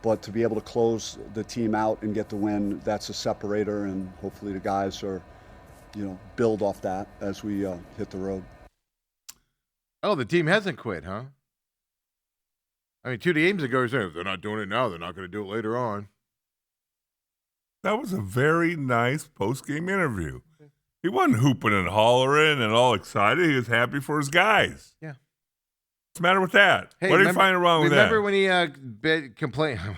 But to be able to close the team out and get the win, that's a separator, and hopefully the guys are, build off that as we hit the road. Oh, the team hasn't quit, huh? I mean, 2 games ago, he said, if they're not doing it now, they're not going to do it later on. That was a very nice post-game interview. He wasn't hooping and hollering and all excited. He was happy for his guys. Yeah. What's the matter with that? Hey, what do you find wrong with that? Remember when he complained? I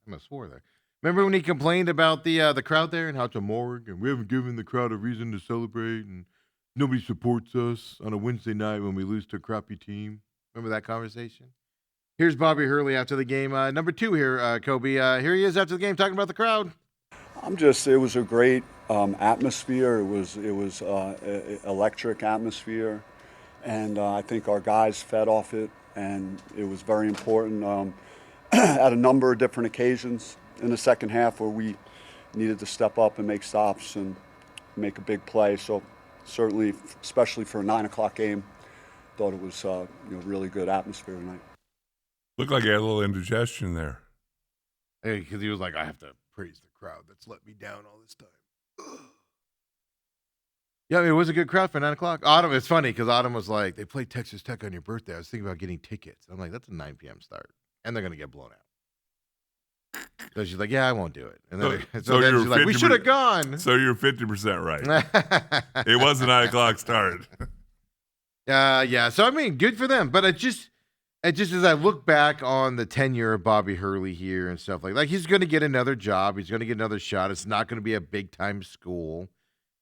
almost swore there. Remember when he complained about the crowd there and how it's a morgue and we haven't given the crowd a reason to celebrate and nobody supports us on a Wednesday night when we lose to a crappy team? Remember that conversation? Here's Bobby Hurley after the game. Number 2 here, Kobe. Here he is after the game talking about the crowd. It was a great atmosphere. It was electric atmosphere. And I think our guys fed off it, and it was very important at a number of different occasions in the second half where we needed to step up and make stops and make a big play. So certainly, especially for a 9 o'clock game, thought it was really good atmosphere tonight. Looked like he had a little indigestion there. Hey, because he was like, I have to praise the crowd that's let me down all this time. Yeah, I mean, it was a good crowd for 9 o'clock. Autumn, it's funny because Autumn was like, they played Texas Tech on your birthday. I was thinking about getting tickets. I'm like, that's a 9 p.m. start. And they're going to get blown out. So she's like, yeah, I won't do it. And then, so then she's like, we should have gone. So you're 50% right. It was a 9 o'clock start. Yeah. So, I mean, good for them. But it just as I look back on the tenure of Bobby Hurley here and stuff like he's going to get another job. He's going to get another shot. It's not going to be a big-time school.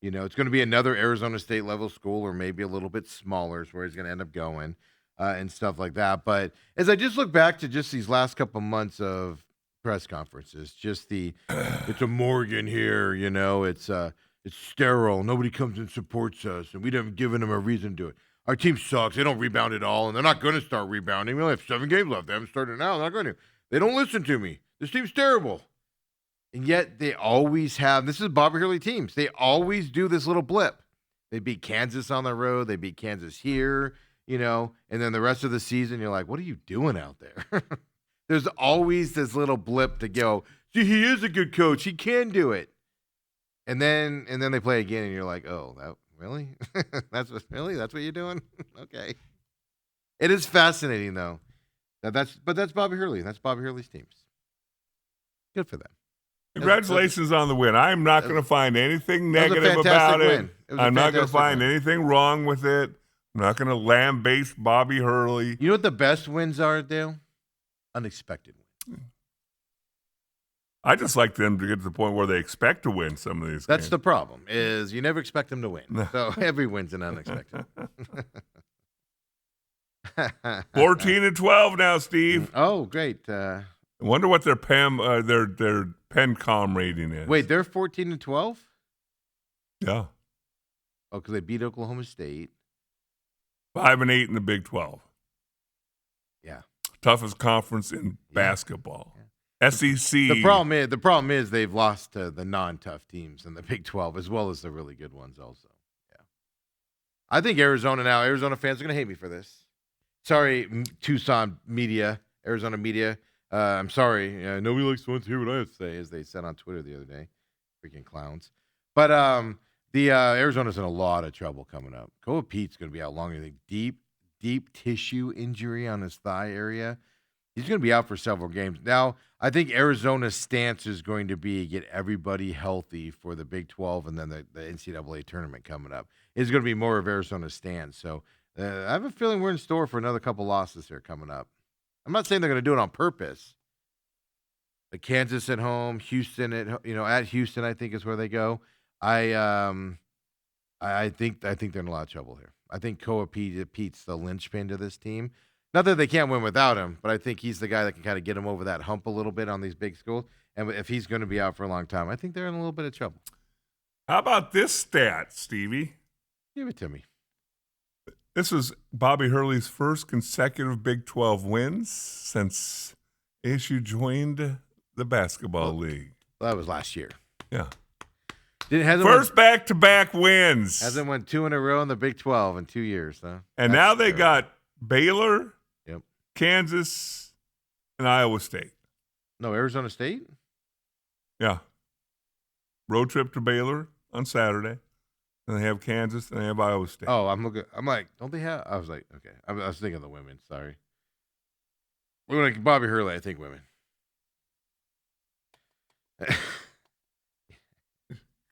It's going to be another Arizona State level school or maybe a little bit smaller is where he's going to end up going and stuff like that. But as I just look back to just these last couple months of press conferences, just it's a Morgan here, it's sterile. Nobody comes and supports us, and we haven't given them a reason to do it. Our team sucks. They don't rebound at all, and they're not going to start rebounding. We only have 7 games left. They haven't started now. They're not going to. They don't listen to me. This team's terrible. And yet they always have, this is Bobby Hurley teams, they always do this little blip. They beat Kansas on the road. They beat Kansas here, and then the rest of the season, you're like, what are you doing out there? There's always this little blip to go, see, he is a good coach. He can do it. And then they play again, and you're like, oh, really? That's what you're doing? Okay. It is fascinating, though. That's Bobby Hurley. That's Bobby Hurley's teams. Good for them. Congratulations on the win. I'm not going to find anything negative about it. I'm not going to find anything wrong with it. I'm not going to lambaste Bobby Hurley. You know what the best wins are, Dale? Unexpected wins. I just like them to get to the point where they expect to win some of these That's games. the problem, is you never expect them to win. So every win's an unexpected. 14-12 now, Steve. Oh, great. I wonder what their PenCom rating is. Wait, they're 14-12? Yeah. Oh, because they beat Oklahoma State. 5-8 in the Big 12. Yeah. Toughest conference in basketball. Yeah. SEC. The problem is they've lost to the non-tough teams in the Big 12 as well as the really good ones also. Yeah. I think Arizona fans are going to hate me for this. Sorry, Tucson media, Arizona media. I'm sorry. Nobody likes to hear what I have to say, as they said on Twitter the other day. Freaking clowns. But the Arizona's in a lot of trouble coming up. Koa Pete's going to be out longer. Deep tissue injury on his thigh area. He's going to be out for several games. Now, I think Arizona's stance is going to be get everybody healthy for the Big 12 and then the NCAA tournament coming up. It's going to be more of Arizona's stance. So I have a feeling we're in store for another couple losses here coming up. I'm not saying they're going to do it on purpose. But Kansas at home, Houston at Houston, I think is where they go. I think they're in a lot of trouble here. I think Koa Pete's the linchpin to this team. Not that they can't win without him, but I think he's the guy that can kind of get him over that hump a little bit on these big schools. And if he's going to be out for a long time, I think they're in a little bit of trouble. How about this stat, Stevie? Give it to me. This is Bobby Hurley's first consecutive Big 12 wins since ASU joined the basketball league. Well, that was last year. Yeah. First back-to-back wins. Hasn't won 2 in a row in the Big 12 in 2 years, huh? And now they got Baylor, Kansas, and Iowa State. No, Arizona State? Yeah. Road trip to Baylor on Saturday. And they have Kansas, and they have Iowa State. Oh, I'm like, don't they have? I was like, okay. I was thinking of the women. Sorry. We're like Bobby Hurley, I think women.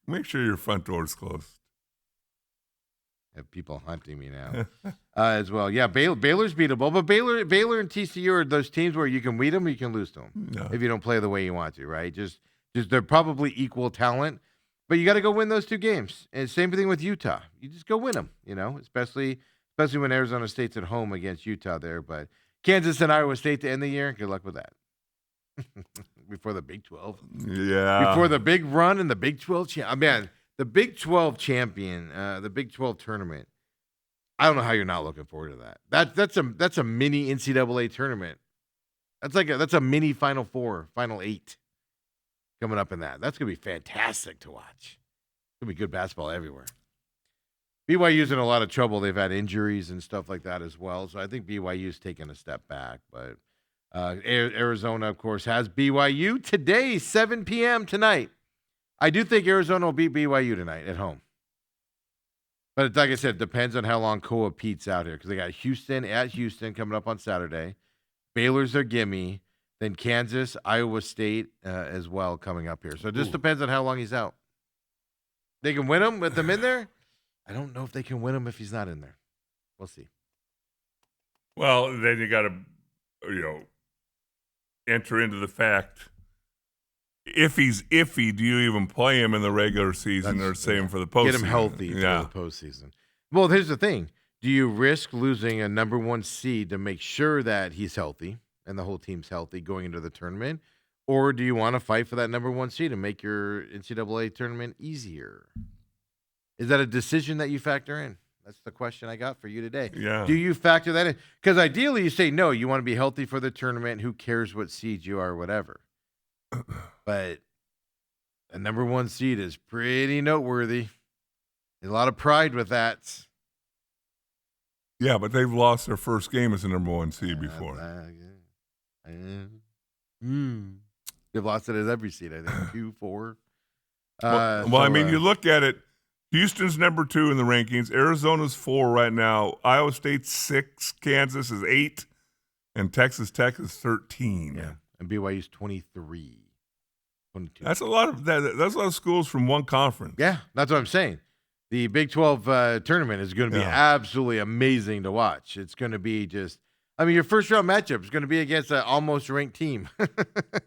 Make sure your front door is closed. Have people hunting me now as well. Yeah, Baylor's beatable, but Baylor and TCU are those teams where you can beat them or you can lose to them if you don't play the way you want to, right? Just they're probably equal talent, but you got to go win those 2 games. And same thing with Utah. You just go win them, especially when Arizona State's at home against Utah there. But Kansas and Iowa State to end the year, good luck with that. Before the Big 12. Yeah. Before the big run in the Big 12 man, the Big 12 champion, the Big 12 tournament. I don't know how you're not looking forward to that. That's a mini NCAA tournament. That's a mini Final Four, Final 8 coming up in that. That's gonna be fantastic to watch. It's gonna be good basketball everywhere. BYU's in a lot of trouble. They've had injuries and stuff like that as well. So I think BYU's taken a step back, but Arizona, of course, has BYU today, 7 p.m. tonight. I do think Arizona will beat BYU tonight at home. But like I said, it depends on how long Koa Pete's out here because they got Houston at Houston coming up on Saturday. Baylor's their gimme. Then Kansas, Iowa State as well coming up here. So it just depends on how long he's out. They can win him with them in there. I don't know if they can win him if he's not in there. We'll see. Well, then you got to, enter into the fact, if he's iffy, do you even play him in the regular season or save him for the postseason? Get him healthy for the postseason. Well, here's the thing. Do you risk losing a number 1 seed to make sure that he's healthy and the whole team's healthy going into the tournament? Or do you want to fight for that number 1 seed and make your NCAA tournament easier? Is that a decision that you factor in? That's the question I got for you today. Yeah. Do you factor that in? Because ideally you say, no, you want to be healthy for the tournament. Who cares what seed you are or whatever? But a number 1 seed is pretty noteworthy. There's a lot of pride with that. Yeah, but they've lost their first game as a number 1 seed before. They've lost it as every seed, I think. 2, 4. You look at it. Houston's number 2 in the rankings. Arizona's 4 right now. Iowa State's 6. Kansas is 8. And Texas Tech is 13. Yeah. And BYU's 23. 22. That's a lot of schools from one conference. Yeah, that's what I'm saying. The Big 12 tournament is going to be absolutely amazing to watch. It's going to be your first round matchup is going to be against an almost ranked team.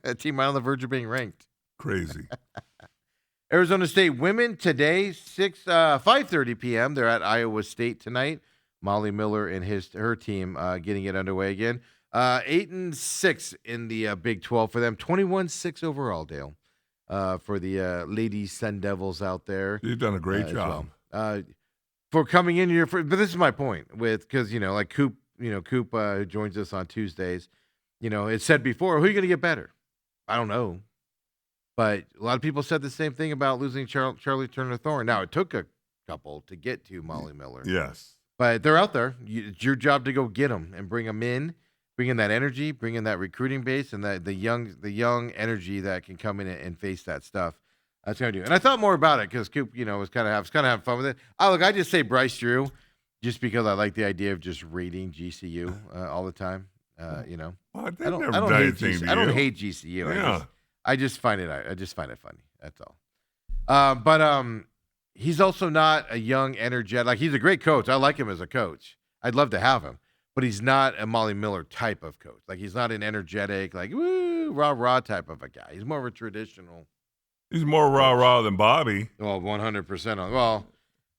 A team on the verge of being ranked. Crazy. Arizona State women today, 5:30 p.m. They're at Iowa State tonight. Molly Miller and her team getting it underway again. 8-6 in the Big 12 for them. 21-6 overall, Dale, for the Lady Sun Devils out there. You've done a great job. Well. For coming in here, but this is my point because like Coop, Coop who joins us on Tuesdays, it said before, who are you going to get better? I don't know. But a lot of people said the same thing about losing Charlie Turner Thorne. Now, it took a couple to get to Molly Miller. Yes. But they're out there. It's your job to go get them and bring them in, bring in that energy, bring in that recruiting base, and the young energy that can come in and face that stuff. That's what I do. And I thought more about it because Coop, was kind of having fun with it. I just say Bryce Drew, just because I like the idea of just rating GCU all the time. Well, I they've don't, never I don't done hate anything GCU. to I don't you. hate GCU. Yeah. I just find it funny. That's all. But he's also not a young, energetic. Like, he's a great coach. I like him as a coach. I'd love to have him. But he's not a Molly Miller type of coach. Like, he's not an energetic, like, woo, rah-rah type of a guy. He's more of a traditional. He's more rah-rah than Bobby. Well, 100%. Well,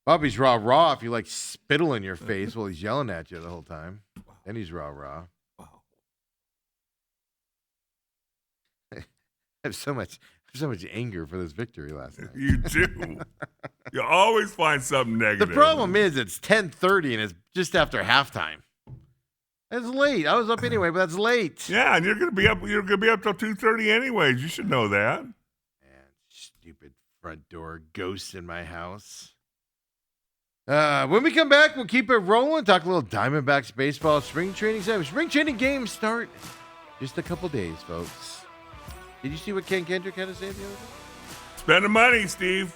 Bobby's rah-rah if you, like, spittle in your face while he's yelling at you the whole time. Then he's rah-rah. Wow. I have so much anger for this victory last night. You do. You always find something negative. The problem is it's 10:30 and it's just after halftime. That's late. I was up anyway, but that's late. Yeah, and you're gonna be up. You're gonna be up till 2:30 anyways. You should know that. Man, stupid front door ghosts in my house. When we come back, we'll keep it rolling. Talk a little Diamondbacks baseball. Spring training games start just a couple days, folks. Did you see what Ken Kendrick had to say the other day? Spending money, Steve.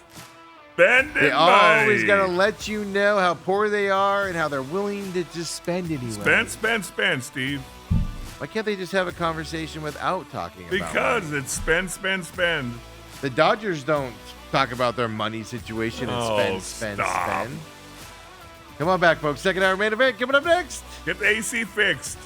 Spending They money. always got to let you know how poor they are and how they're willing to just spend anyway. Spend, Steve. Why can't they just have a conversation without talking about Because money? it's spend. The Dodgers don't talk about their money situation and spend. Stop. Come on back, folks. Second hour main event coming up next. Get the AC fixed.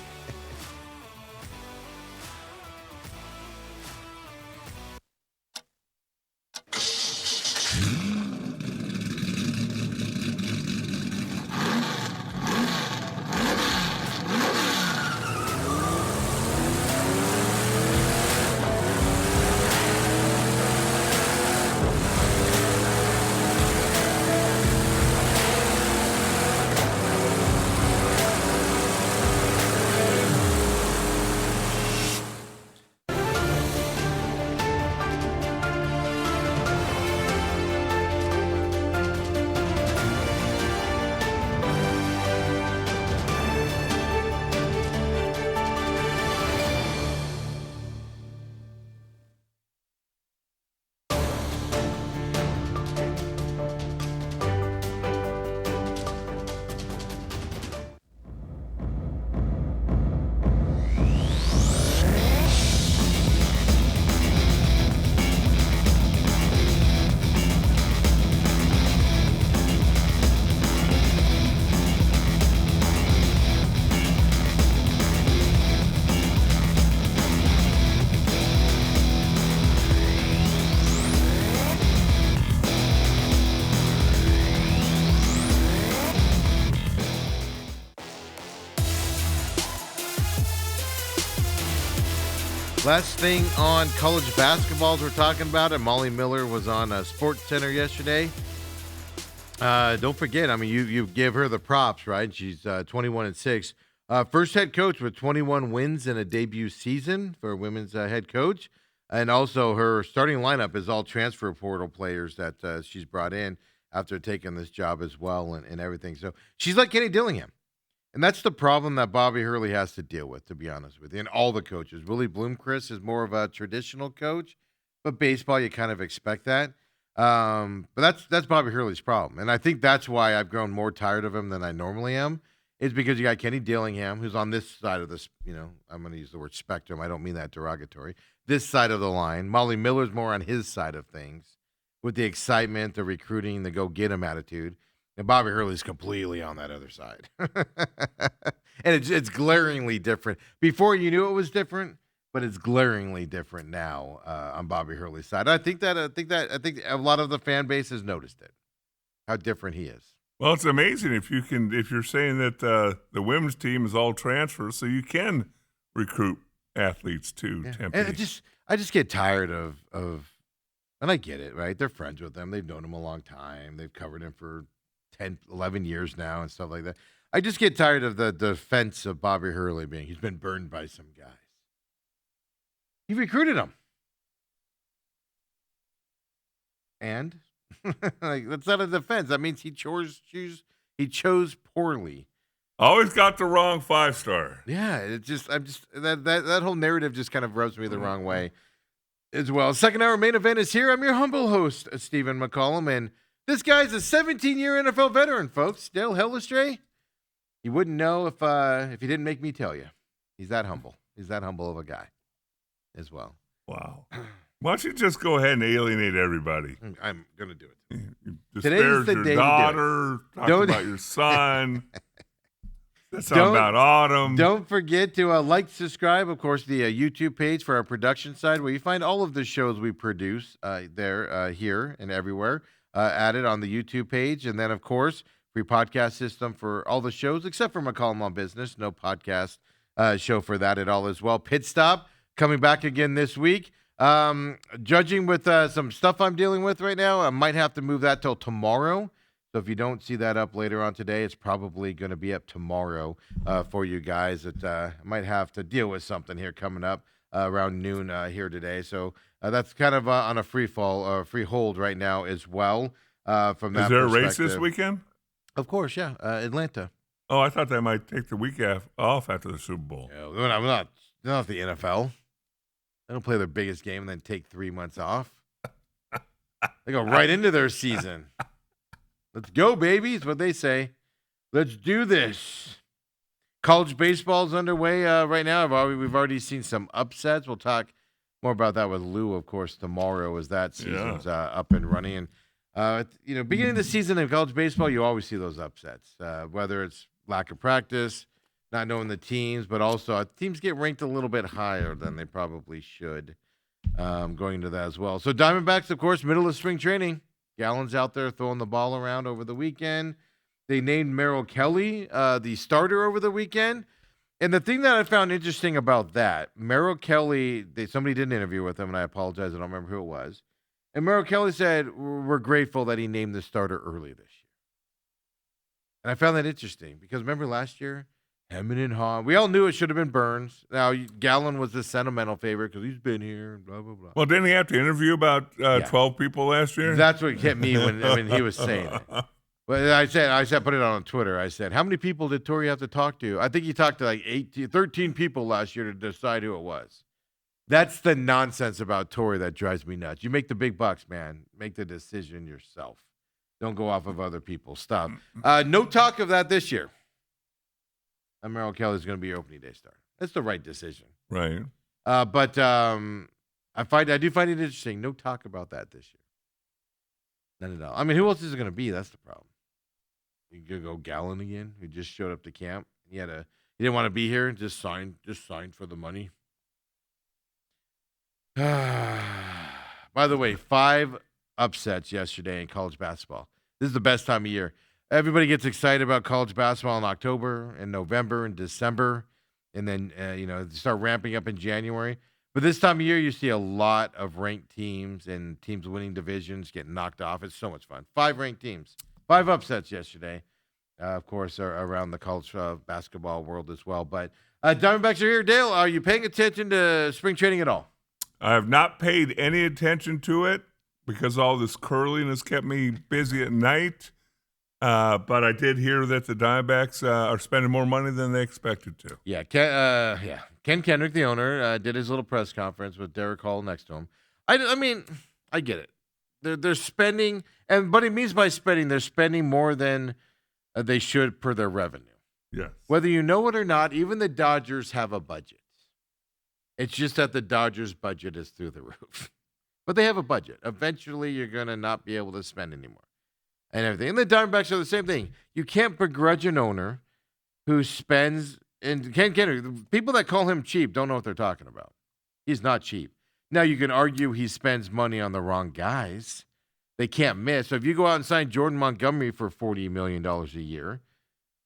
Last thing on college basketballs we're talking about it. Molly Miller was on Sports Center yesterday. Don't forget, I mean, you give her the props, right? She's 21-6. First head coach with 21 wins in a debut season for a women's head coach. And also her starting lineup is all transfer portal players that she's brought in after taking this job as well and everything. So she's like Kenny Dillingham. And that's the problem that Bobby Hurley has to deal with, to be honest with you, and all the coaches. Willie Bloomquist is more of a traditional coach, but baseball, you kind of expect that. But that's Bobby Hurley's problem. And I think that's why I've grown more tired of him than I normally am, is because you got Kenny Dillingham, who's on this side of this, I'm going to use the word spectrum. I don't mean that derogatory. This side of the line. Molly Miller's more on his side of things with the excitement, the recruiting, the go-get-him attitude. And Bobby Hurley's completely on that other side. And it's glaringly different. Before you knew it was different, but it's glaringly different now on Bobby Hurley's side. I think a lot of the fan base has noticed it, how different he is. Well, it's amazing if you're saying that the women's team is all transfers, so you can recruit athletes too. Yeah. Tempe. And I just get tired of, and I get it, right? They're friends with them. They've known him a long time. They've covered him for 10, 11 years now and stuff like that. I just get tired of the defense of Bobby Hurley he's been burned by some guys. He recruited them. And Like, that's not a defense. That means he chose poorly. Always got the wrong 5-star. Yeah, that whole narrative just kind of rubs me the wrong way as well. Second hour main event is here. I'm your humble host, Stephen McCollum, and this guy's a 17-year NFL veteran, folks. Dale Hellestray. You wouldn't know if he didn't make me tell you. He's that humble. He's that humble of a guy as well. Wow. Why don't you just go ahead and alienate everybody? I'm gonna do it. You Today's disparage the your day to do it. daughter, talk Don't- about your son. That's something about Autumn. Don't forget to like, subscribe, of course, the YouTube page for our production side, where you find all of the shows we produce here and everywhere, added on the YouTube page. And then, of course, free podcast system for all the shows, except for McCollum on Business. No podcast show for that at all as well. Pit Stop coming back again this week. Judging with some stuff I'm dealing with right now, I might have to move that till tomorrow. So if you don't see that up later on today, it's probably going to be up tomorrow for you guys. I might have to deal with something here coming up around noon here today. So that's kind of on a free hold right now as well. From that Is there a race perspective. this weekend? Of course, yeah. Atlanta. Oh, I thought they might take the week off after the Super Bowl. Yeah, I'm not the NFL. They don't play their biggest game and then take 3 months off. They go right into their season. Let's go, baby, is what they say. Let's do this. College baseball's underway right now. We've already seen some upsets. We'll talk more about that with Lou, of course, tomorrow as that season's up and running. And, beginning of the season in college baseball, you always see those upsets, whether it's lack of practice, not knowing the teams, but also teams get ranked a little bit higher than they probably should going into that as well. So Diamondbacks, of course, middle of spring training. Gallen's out there throwing the ball around over the weekend. They named Merrill Kelly the starter over the weekend. And the thing that I found interesting about that, Merrill Kelly, somebody did an interview with him, and I apologize, I don't remember who it was. And Merrill Kelly said, we're grateful that he named the starter early this year. And I found that interesting because remember last year, Hammond and Hahn, we all knew it should have been Burns. Now, Gallen was the sentimental favorite because he's been here, blah, blah, blah. Well, didn't he have to interview about 12 people last year? That's what hit me when he was saying it. Well, I said, put it on Twitter. I said, how many people did Torrey have to talk to? I think he talked to like 13 people last year to decide who it was. That's the nonsense about Torrey that drives me nuts. You make the big bucks, man. Make the decision yourself. Don't go off of other people's stuff. No talk of that this year. Merrill Kelly is going to be your opening day starter. That's the right decision. Right. But I do find it interesting. No talk about that this year. None at all. I mean, who else is it going to be? That's the problem. You could go Gallen again, who just showed up to camp. He didn't want to be here. Just signed for the money. By the way, 5 upsets yesterday in college basketball. This is the best time of year. Everybody gets excited about college basketball in October and November and December, and then start ramping up in January. But this time of year, you see a lot of ranked teams and teams winning divisions getting knocked off. It's so much fun. 5 ranked teams, 5 upsets yesterday. Of course, around the college basketball world as well. But Diamondbacks are here. Dale, are you paying attention to spring training at all? I have not paid any attention to it because all this curling has kept me busy at night. But I did hear that the Diamondbacks are spending more money than they expected to. Yeah, Ken Kendrick, the owner, did his little press conference with Derek Hall next to him. I mean, I get it. They're spending, and what he means by spending, they're spending more than they should per their revenue. Yes. Whether you know it or not, even the Dodgers have a budget. It's just that the Dodgers' budget is through the roof. But they have a budget. Eventually, you're going to not be able to spend anymore. And everything. And the Diamondbacks are the same thing. You can't begrudge an owner who spends, and Ken Kendrick, people that call him cheap don't know what they're talking about. He's not cheap. Now, you can argue he spends money on the wrong guys. They can't miss. So if you go out and sign Jordan Montgomery for $40 million a year,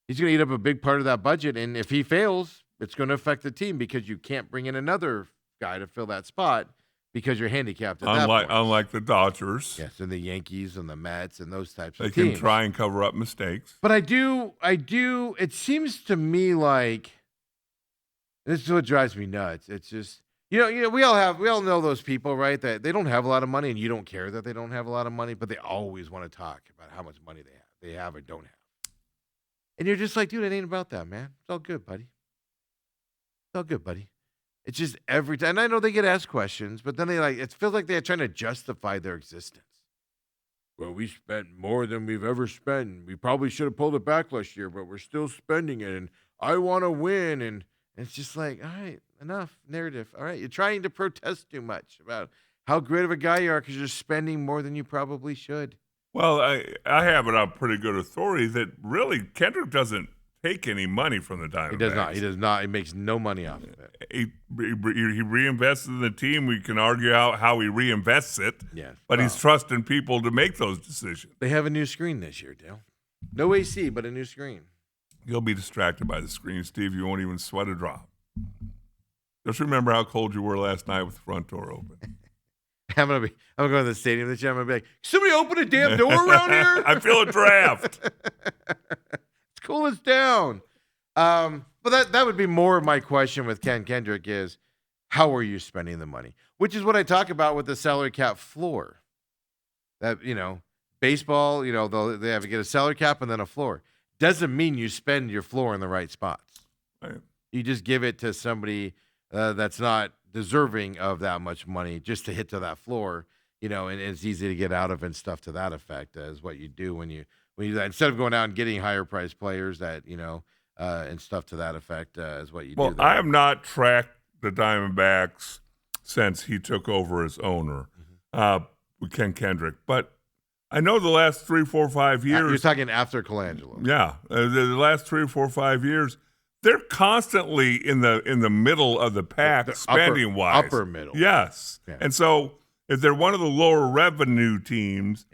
he's going to eat up a big part of that budget. And if he fails, it's going to affect the team because you can't bring in another guy to fill that spot because you're handicapped at that point. Unlike the Dodgers. Yes, and the Yankees and the Mets and those types They of teams. can try and cover up mistakes. But I do, it seems to me like, this is what drives me nuts. It's just, We all know those people, right? That they don't have a lot of money, and you don't care that they don't have a lot of money, but they always want to talk about how much money they have or don't have. And you're just like, dude, it ain't about that, man. It's all good, buddy. It's all good, buddy. It's just every time. And I know they get asked questions, but then it feels like they're trying to justify their existence. Well, we spent more than we've ever spent. We probably should have pulled it back last year, but we're still spending it. And I want to win. And it's just like, all right, enough narrative. All right, you're trying to protest too much about how great of a guy you are because you're spending more than you probably should. Well, I have it on pretty good authority that really Kendrick doesn't take any money from the Diamondbacks. He does not. He does not. He makes no money off of it. He reinvests in the team. We can argue how he reinvests it. Yes. But he's trusting people to make those decisions. They have a new screen this year, Dale. No AC, but a new screen. You'll be distracted by the screen, Steve. You won't even sweat a drop. Just remember how cold you were last night with the front door open. I'm gonna go to the stadium this year. I'm gonna be like, somebody open a damn door around here. I feel a draft. It's cool as down. But that would be more of my question with Ken Kendrick is, how are you spending the money? Which is what I talk about with the salary cap floor. That, baseball, they have to get a salary cap and then a floor. Doesn't mean you spend your floor in the right spots. Right. You just give it to somebody that's not deserving of that much money just to hit to that floor, and it's easy to get out of and stuff to that effect is what you do when you do that. Instead of going out and getting higher priced players that, and stuff to that effect is what you do. Well, I have not tracked the Diamondbacks since he took over as owner with Ken Kendrick, but I know the last 3, 4, 5 years. You're talking after Colangelo. Yeah, the last 3, 4, 5 years, they're constantly in the middle of the pack, spending wise. Upper middle. Yes, yeah. And so if they're one of the lower revenue teams,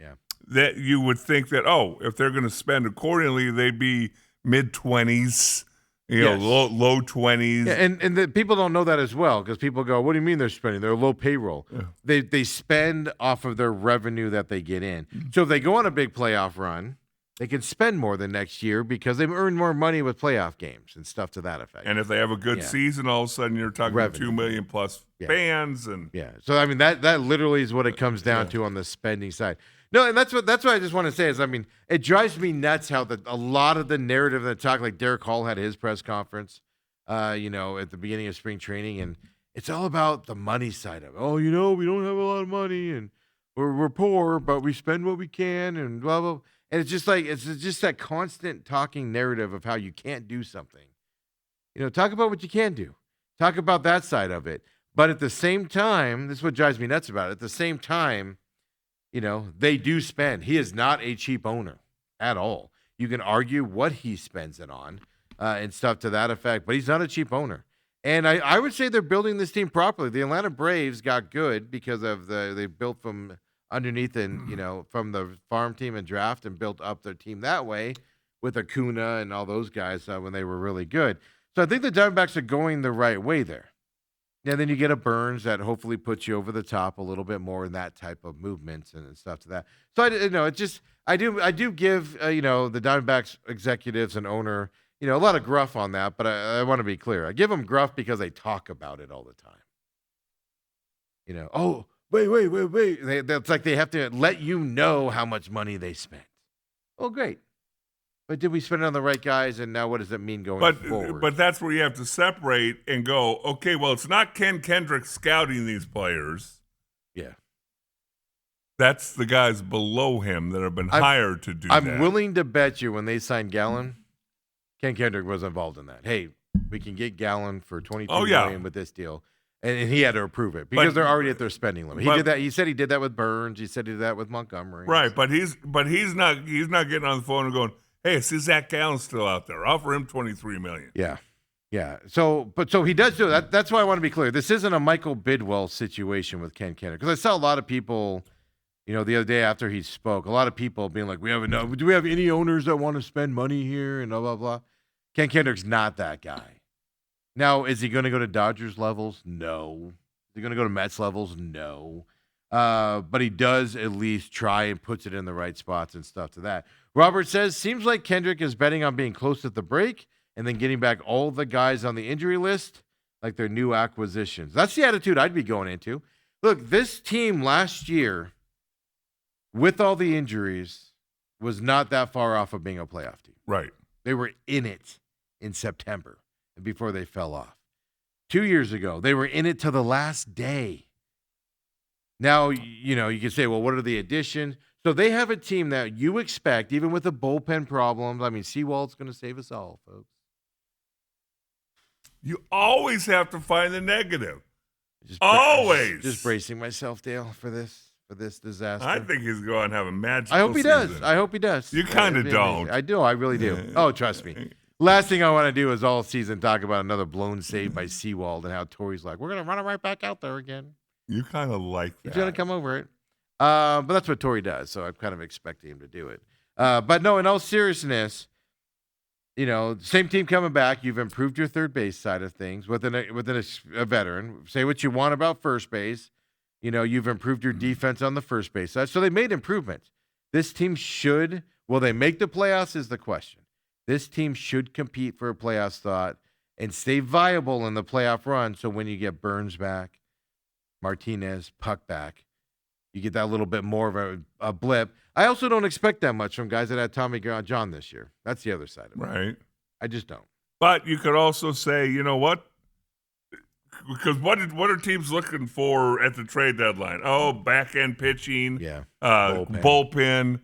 that you would think that if they're going to spend accordingly, they'd be mid-20s. Low 20s. Yeah, and the people don't know that as well because people go, what do you mean they're spending? They're low payroll. Yeah. They spend off of their revenue that they get in. Mm-hmm. So if they go on a big playoff run, they can spend more than next year because they've earned more money with playoff games and stuff to that effect. And if they have a good season, all of a sudden you're talking revenue. 2 million plus fans. So, I mean, that literally is what it comes down to on the spending side. No, and that's what I just want to say is, I mean, it drives me nuts how a lot of the narrative that talk, like Derek Hall had his press conference, at the beginning of spring training, and it's all about the money side of it. Oh, we don't have a lot of money, and we're poor, but we spend what we can, and blah blah. And it's just that constant talking narrative of how you can't do something. Talk about what you can do. Talk about that side of it. But at the same time, this is what drives me nuts about it. At the same time, they do spend. He is not a cheap owner at all. You can argue what he spends it on and stuff to that effect, but he's not a cheap owner. And I would say they're building this team properly. The Atlanta Braves got good because of they built from underneath and, from the farm team and draft and built up their team that way with Acuna and all those guys when they were really good. So I think the Diamondbacks are going the right way there. And then you get a Burns that hopefully puts you over the top a little bit more in that type of movements and stuff to that. So I do give the Diamondbacks executives and owner a lot of gruff on that, but I want to be clear. I give them gruff because they talk about it all the time. Oh, wait. It's like they have to let you know how much money they spent. Oh, great. But did we spend it on the right guys, and now what does it mean going forward? But that's where you have to separate and go, okay, well, it's not Ken Kendrick scouting these players. Yeah. That's the guys below him that have been hired to do that. I'm willing to bet you when they signed Gallen, Ken Kendrick was involved in that. Hey, we can get Gallen for $22 million with this deal. And he had to approve it because they're already at their spending limit. He did that. He said he did that with Burns. He said he did that with Montgomery. Right, but he's not getting on the phone and going, hey, is Zach Gallen still out there? Offer him $23 million. Yeah. So he does do that. That's why I want to be clear. This isn't a Michael Bidwell situation with Ken Kendrick because I saw a lot of people, the other day after he spoke, a lot of people being like, do we have any owners that want to spend money here and blah blah blah. Ken Kendrick's not that guy. Now, is he going to go to Dodgers levels? No. Is he going to go to Mets levels? No. But he does at least try and puts it in the right spots and stuff to that. Robert says, seems like Kendrick is betting on being close at the break and then getting back all the guys on the injury list like their new acquisitions. That's the attitude I'd be going into. Look, this team last year, with all the injuries, was not that far off of being a playoff team. Right. They were in it in September before they fell off. 2 years ago, they were in it till the last day. Now, you can say, well, what are the additions? So they have a team that you expect, even with the bullpen problems. I mean, Seawald's going to save us all, folks. You always have to find the negative. Always. Just bracing myself, Dale, for this disaster. I think he's going to have a magical I hope he season. does. I hope he does. You kind of don't. I do. I really do. Oh, trust me. Last thing I want to do is all season talk about another blown save by Seawald and how Torrey's like, we're going to run it right back out there again. You kind of like that. He's going to come over it. But that's what Torrey does, so I'm kind of expecting him to do it. But no, in all seriousness, same team coming back. You've improved your third base side of things within a veteran. Say what you want about first base. You've improved your defense on the first base side. So they made improvements. This team will they make the playoffs is the question. This team should compete for a playoff spot and stay viable in the playoff run. So when you get Burns back, Martinez, Puck back, you get that little bit more of a blip. I also don't expect that much from guys that had Tommy John this year. That's the other side of it. Right. I just don't. But you could also say, you know what? Because what are teams looking for at the trade deadline? Oh, back-end pitching. Yeah. Bullpen.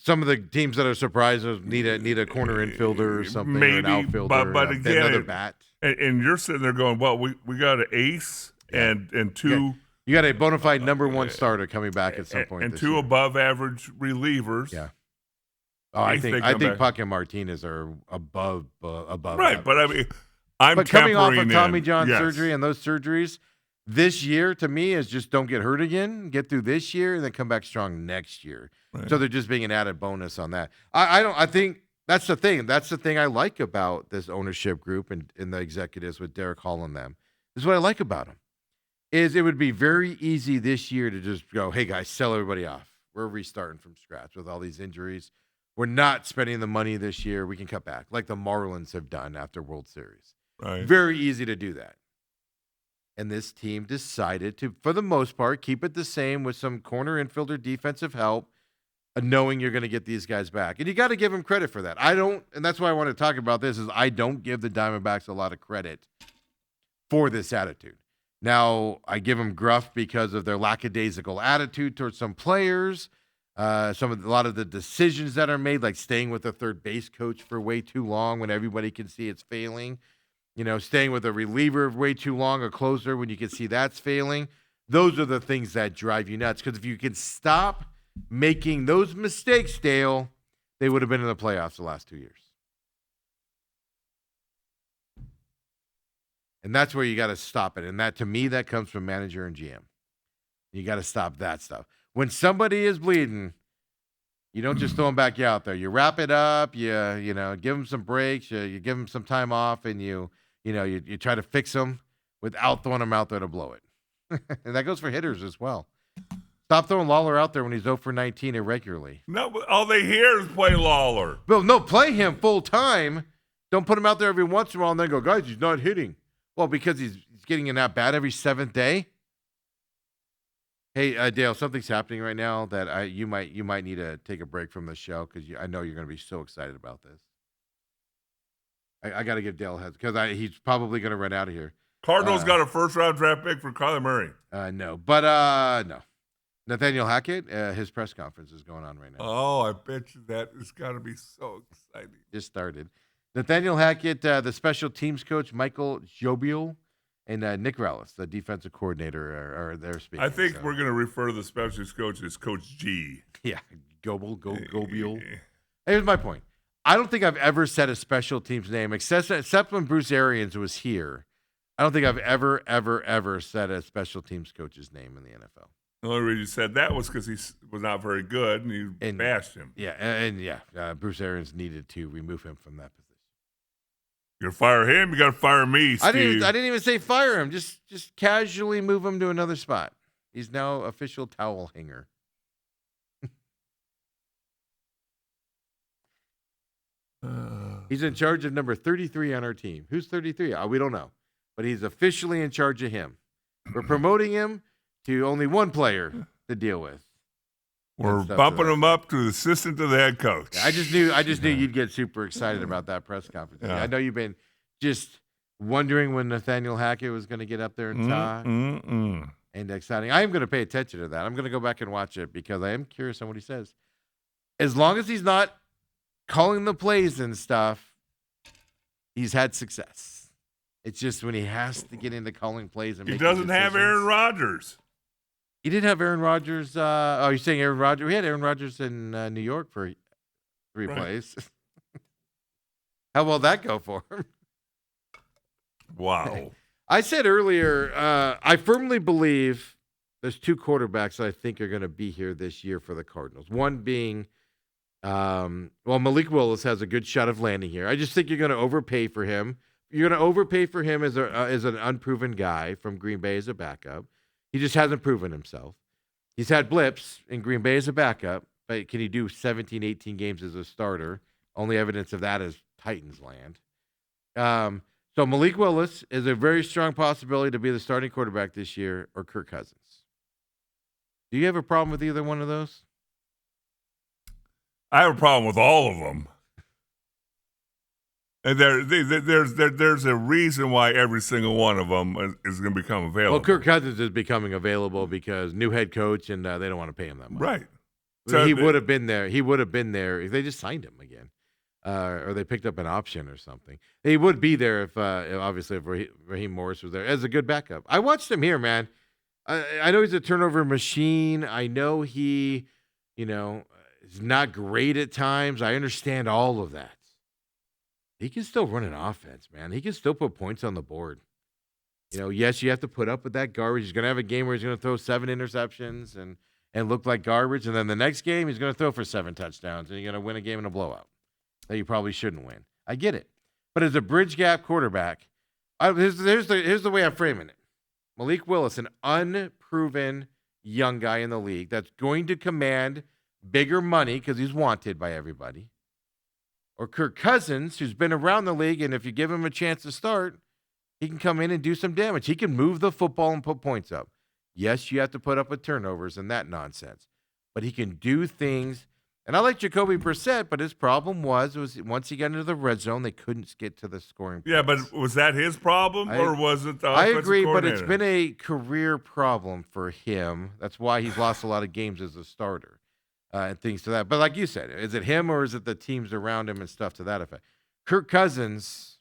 Some of the teams that are surprised need a corner infielder or something, maybe, or an outfielder, but again, another bat. And you're sitting there going, well, we got an ace and two. You got a bona fide number one starter coming back at some point. And this two year. above-average relievers. Yeah. Oh, I think Puck and Martinez are above. Right, average. but I mean, I'm coming off of tempering Tommy in. John Yes. surgery and those surgeries, this year to me is just don't get hurt again, get through this year, and then come back strong next year. Right. So they're just being an added bonus on that. I think that's the thing. That's the thing I like about this ownership group and the executives with Derek Hall and them. This is what I like about them. Is it would be very easy this year to just go, hey guys, sell everybody off. We're restarting from scratch with all these injuries. We're not spending the money this year. We can cut back, like the Marlins have done after World Series. Right. Very easy to do that. And this team decided to, for the most part, keep it the same with some corner infielder defensive help, knowing you're going to get these guys back. And you got to give them credit for that. And that's why I want to talk about this, is I don't give the Diamondbacks a lot of credit for this attitude. Now, I give them gruff because of their lackadaisical attitude towards some players, a lot of the decisions that are made, like staying with the third base coach for way too long when everybody can see it's failing. Staying with a reliever way too long, a closer when you can see that's failing. Those are the things that drive you nuts. Because if you can stop making those mistakes, Dale, they would have been in the playoffs the last 2 years. And that's where you got to stop it. And that, to me, that comes from manager and GM. You got to stop that stuff. When somebody is bleeding, you don't just throw them back out there. You wrap it up. You give them some breaks. You give them some time off, and you try to fix them without throwing them out there to blow it. And that goes for hitters as well. Stop throwing Lawler out there when he's 0 for 19 irregularly. No, but all they hear is play Lawler. Well, no, play him full time. Don't put him out there every once in a while and then go, guys, he's not hitting. Well, because he's getting in that bat every seventh day. Hey, Dale, something's happening right now that you might need to take a break from the show because I know you're going to be so excited about this. I got to give Dale a heads because he's probably going to run out of here. Cardinals got a first-round draft pick for Kyler Murray. No. Nathaniel Hackett, his press conference is going on right now. Oh, I bet you that is got to be so exciting. Just started. Nathaniel Hackett, the special teams coach, Michael Jobiel, and Nick Rallis, the defensive coordinator, are there speaking. I think we're going to refer to the special teams coach as Coach G. Yeah, Gobiel. Here's my point. I don't think I've ever said a special teams name, except when Bruce Arians was here. I don't think I've ever said a special teams coach's name in the NFL. The only reason you said that was because he was not very good, and you bashed him. Yeah, Bruce Arians needed to remove him from that position. You're gonna fire him. You got to fire me, Steve. I didn't even say fire him. Just casually move him to another spot. He's now official towel hanger. He's in charge of number 33 on our team. Who's 33? We don't know. but he's officially in charge of him. We're promoting him to only one player to deal with. We're stuff bumping to that him up to the assistant to the head coach. I just knew you'd get super excited about that press conference. Yeah. I know you've been just wondering when Nathaniel Hackett was going to get up there and talk. And exciting. I am going to pay attention to that. I'm going to go back and watch it because I am curious on what he says. As long as he's not calling the plays and stuff, he's had success. It's just when he has to get into calling plays and He making doesn't have decisions. Aaron Rodgers. He did have Aaron Rodgers. You're saying Aaron Rodgers? We had Aaron Rodgers in New York for 3 Right. plays. How will that go for him? Wow. I said earlier, I firmly believe there's 2 quarterbacks that I think are going to be here this year for the Cardinals. One being, Malik Willis has a good shot of landing here. I just think you're going to overpay for him. You're going to overpay for him as an unproven guy from Green Bay as a backup. He just hasn't proven himself. He's had blips in Green Bay as a backup, but can he do 17, 18 games as a starter? Only evidence of that is Titans land. So Malik Willis is a very strong possibility to be the starting quarterback this year, or Kirk Cousins. Do you have a problem with either one of those? I have a problem with all of them. And there's a reason why every single one of them is going to become available. Well, Kirk Cousins is becoming available because new head coach, and they don't want to pay him that much. Right. He would have been there. He would have been there if they just signed him again, or they picked up an option or something. He would be there if Raheem Morris was there as a good backup. I watched him here, man. I know he's a turnover machine. I know he, is not great at times. I understand all of that. He can still run an offense, man. He can still put points on the board. Yes, you have to put up with that garbage. He's going to have a game where he's going to throw 7 interceptions and look like garbage. And then the next game, he's going to throw for 7 touchdowns, and you're going to win a game in a blowout that you probably shouldn't win. I get it. But as a bridge gap quarterback, here's the way I'm framing it. Malik Willis, an unproven young guy in the league that's going to command bigger money because he's wanted by everybody. Or Kirk Cousins, who's been around the league, and if you give him a chance to start, he can come in and do some damage. He can move the football and put points up. Yes, you have to put up with turnovers and that nonsense. But he can do things. And I like Jacoby Brissett, but his problem was once he got into the red zone, they couldn't get to the scoring Yeah, points. but was that his problem, or was it the I offensive agree, but coordinator? it's been a career problem for him. That's why he's lost a lot of games as a starter. And things to that. But like you said, is it him or is it the teams around him and stuff to that effect? Kirk Cousins,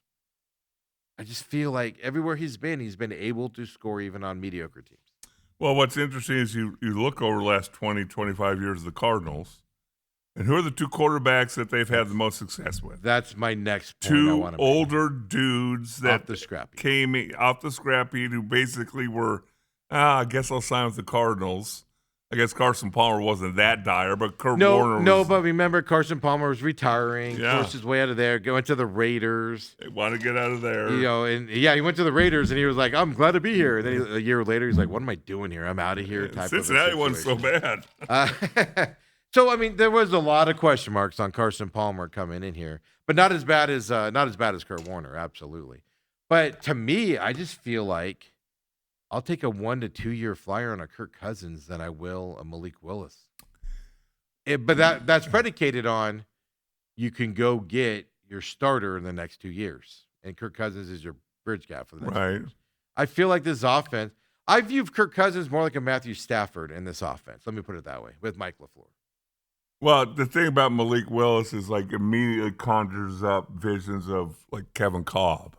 I just feel like everywhere he's been able to score even on mediocre teams. Well, what's interesting is you look over the last 20, 25 years of the Cardinals, and who are the 2 quarterbacks that they've had the most success with? That's my next point. I 2 want to make. older dudes that Off the scrappy. came off the scrappy who basically were, I guess I'll sign with the Cardinals. I guess Carson Palmer wasn't that dire, but Kurt Warner was. But remember Carson Palmer was retiring, Yeah. forced his way out of there, went to the Raiders. They want to get out of there. He went to the Raiders and he was like, I'm glad to be here. And then a year later, he's like, what am I doing here? I'm out of here. Type Cincinnati of a wasn't so situation. bad. So there was a lot of question marks on Carson Palmer coming in here, but not as bad as Kurt Warner, absolutely. But to me, I just feel like I'll take a 1 to 2 year flyer on a Kirk Cousins than I will a Malik Willis. But that's predicated on you can go get your starter in the next 2 years, and Kirk Cousins is your bridge gap for the next 2 Right. years. I feel like this offense. I view Kirk Cousins more like a Matthew Stafford in this offense. Let me put it that way with Mike LaFleur. Well, the thing about Malik Willis is immediately conjures up visions of Kevin Kolb.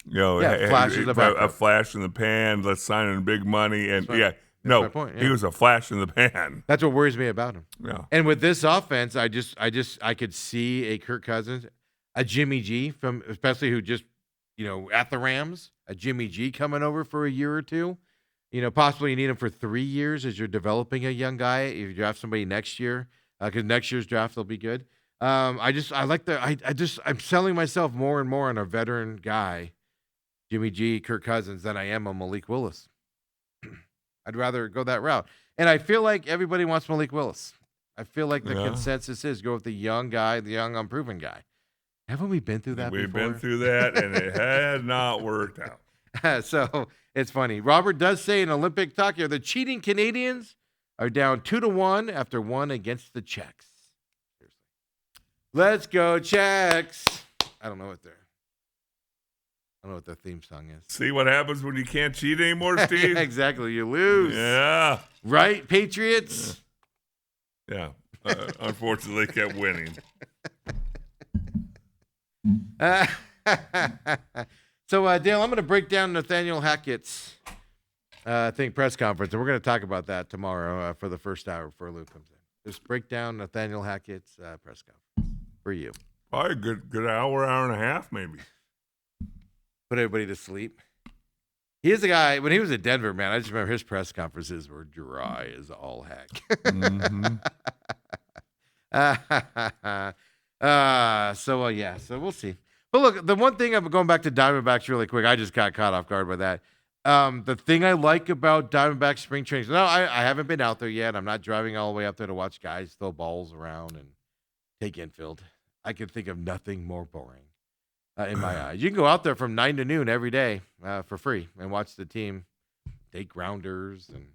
Flash in the backup. a flash in the pan. Let's sign him big money, and That's my point, he was a flash in the pan. That's what worries me about him. Yeah, And with this offense, I could see a Kirk Cousins, a Jimmy G especially who just, at the Rams, a Jimmy G coming over for a year or two. Possibly you need him for 3 years as you're developing a young guy. If you draft somebody next year, because next year's draft will be good. I'm selling myself more and more on a veteran guy, Jimmy G, Kirk Cousins, than I am on Malik Willis. I'd rather go that route. And I feel like everybody wants Malik Willis. I feel like the consensus is go with the young guy, the young unproven guy. Haven't we been through that we've before? been through that, and it had not worked out. So it's funny. Robert does say in Olympic talk here, the cheating Canadians are down 2-1 after one against the Czechs. Seriously. Let's go Czechs. I don't know what their theme song is. See what happens when you can't cheat anymore, Steve? Yeah, exactly. You lose. Yeah. Right, Patriots? Yeah. Unfortunately, kept winning. So, Dale, I'm going to break down Nathaniel Hackett's press conference, and we're going to talk about that tomorrow for the first hour before Lou comes in. Just break down Nathaniel Hackett's press conference for you. Probably a good hour and a half, maybe. Put everybody to sleep. He is a guy, when he was at Denver, man, I just remember his press conferences were dry as all heck. Mm-hmm. So we'll see. But look, the one thing, I'm going back to Diamondbacks really quick. I just got caught off guard by that. The thing I like about Diamondback spring training, no, I haven't been out there yet. I'm not driving all the way up there to watch guys throw balls around and take infield. I can think of nothing more boring in my eyes. You can go out there from 9 to noon every day for free and watch the team take grounders and